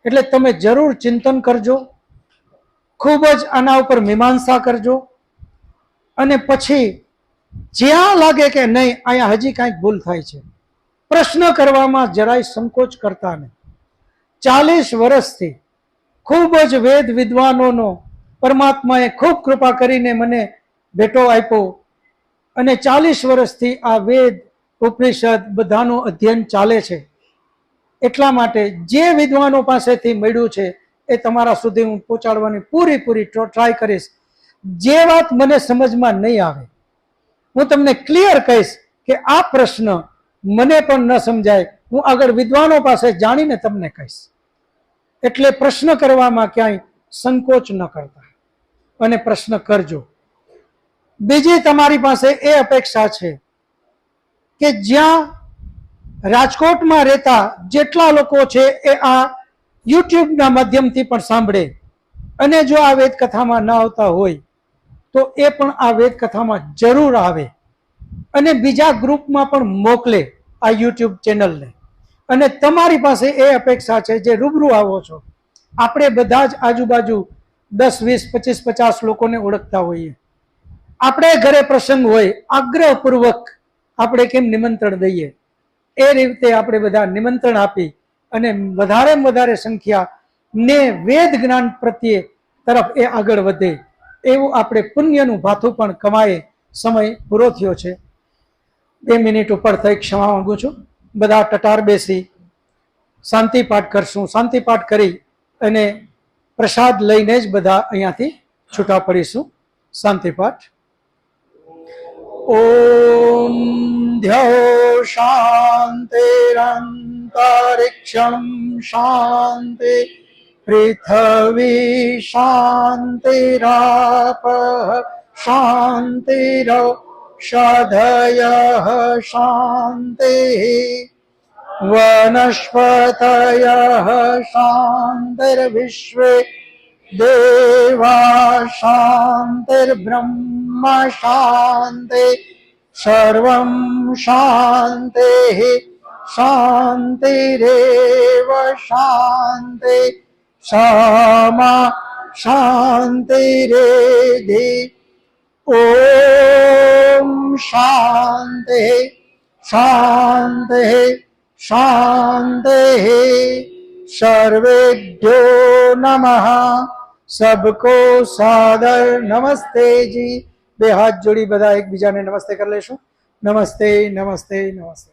એટલે તમે જરૂર ચિંતન કરજો, ખૂબ જ આના ઉપર મીમાંસા કરજો અને પછી જ્યાં લાગે કે નહીં અહીંયા હજી કાંઈક ભૂલ થાય છે, પ્રશ્ન કરવામાં જરાય સંકોચ કરતા નહીં. 40 વર્ષથી ખૂબ જ વેદ વિદ્વાનોનો પરમાત્માએ ખૂબ કૃપા કરીને મને ભેટો આપ્યો અને 40 વર્ષથી આ વેદ ઉપનિષદ બધાનું અધ્યયન ચાલે છે. એટલા માટે જે વિદ્વાનો પાસેથી મળ્યું છે એ તમારા સુધી હું પહોંચાડવાની પૂરી ટ્રાય કરીશ. જે વાત મને સમજમાં નહીં આવે હું તમને ક્લિયર કહીશ કે આ પ્રશ્ન મને પણ ન સમજાય, હું આગળ વિદ્વાનો પાસે જાણીને તમને કહીશ. એટલે પ્રશ્ન કરવામાં ક્યાંય સંકોચ ન કરતા અને પ્રશ્ન કરજો. બીજી તમારી પાસે એ અપેક્ષા છે કે જ્યાં રાજકોટમાં રહેતા જેટલા લોકો છે એ આ યુટ્યુબના માધ્યમથી પણ સાંભળે અને જો આ વેદ કથામાં ન આવતા હોય તો એ પણ આ વેદ કથામાં જરૂર આવે અને બીજા ગ્રુપમાં પણ મોકલે આ યુટ્યુબ ચેનલને. અને તમારી પાસે એ અપેક્ષા છે જે રૂબરૂ આવો છો, આપણે બધા જ આજુબાજુ 10, 20, 25, 50 લોકોને ઓળખતા હોઈએ. આપણે ઘરે પ્રસંગ હોય આગ્રહપૂર્વક આપણે કેમ નિમંત્રણ દઈએ એ રીતે આપણે બધા નિમંત્રણ આપી અને વધારેમાં વધારે સંખ્યા ને વેદ જ્ઞાન પ્રત્યે તરફ એ આગળ વધે એવું આપણે પુણ્યનું ભાથું પણ કમાએ. સમય પૂરો થયો છે, 2 મિનિટ ઉપર થઈ ક્ષમા માંગુ છું. બધા ટટાર બેસી શાંતિ પાઠ કરશું. શાંતિ પાઠ કરી અને પ્રસાદ લઈને જ બધા અહીંયાથી છૂટા પડીશું. શાંતિ પાઠ. ઓમ ધ્યો શાંતિરંતરિક્ષમ શાંતિ પૃથ્વી શાંતિરાપઃ શાંતિરૌષધયઃ શાંતિઃ વનસ્પતયઃ શાંતિર્વિશ્વે દેવા શાંતિર્બ્રહ્મ શાંતિ સર્વં શાંતિ શાંતિરેવ શાંતિ સમા શાંતિરેધિ. ઓમ શાંતિ શાંતિ શાંતિ. સર્વેભ્યો નમઃ. सबको सादर नमस्ते जी. 2 हाथ जोड़ी બધા એકબીજાને નમસ્તે કરી લેશું. નમસ્તે નમસ્તે નમસ્તે.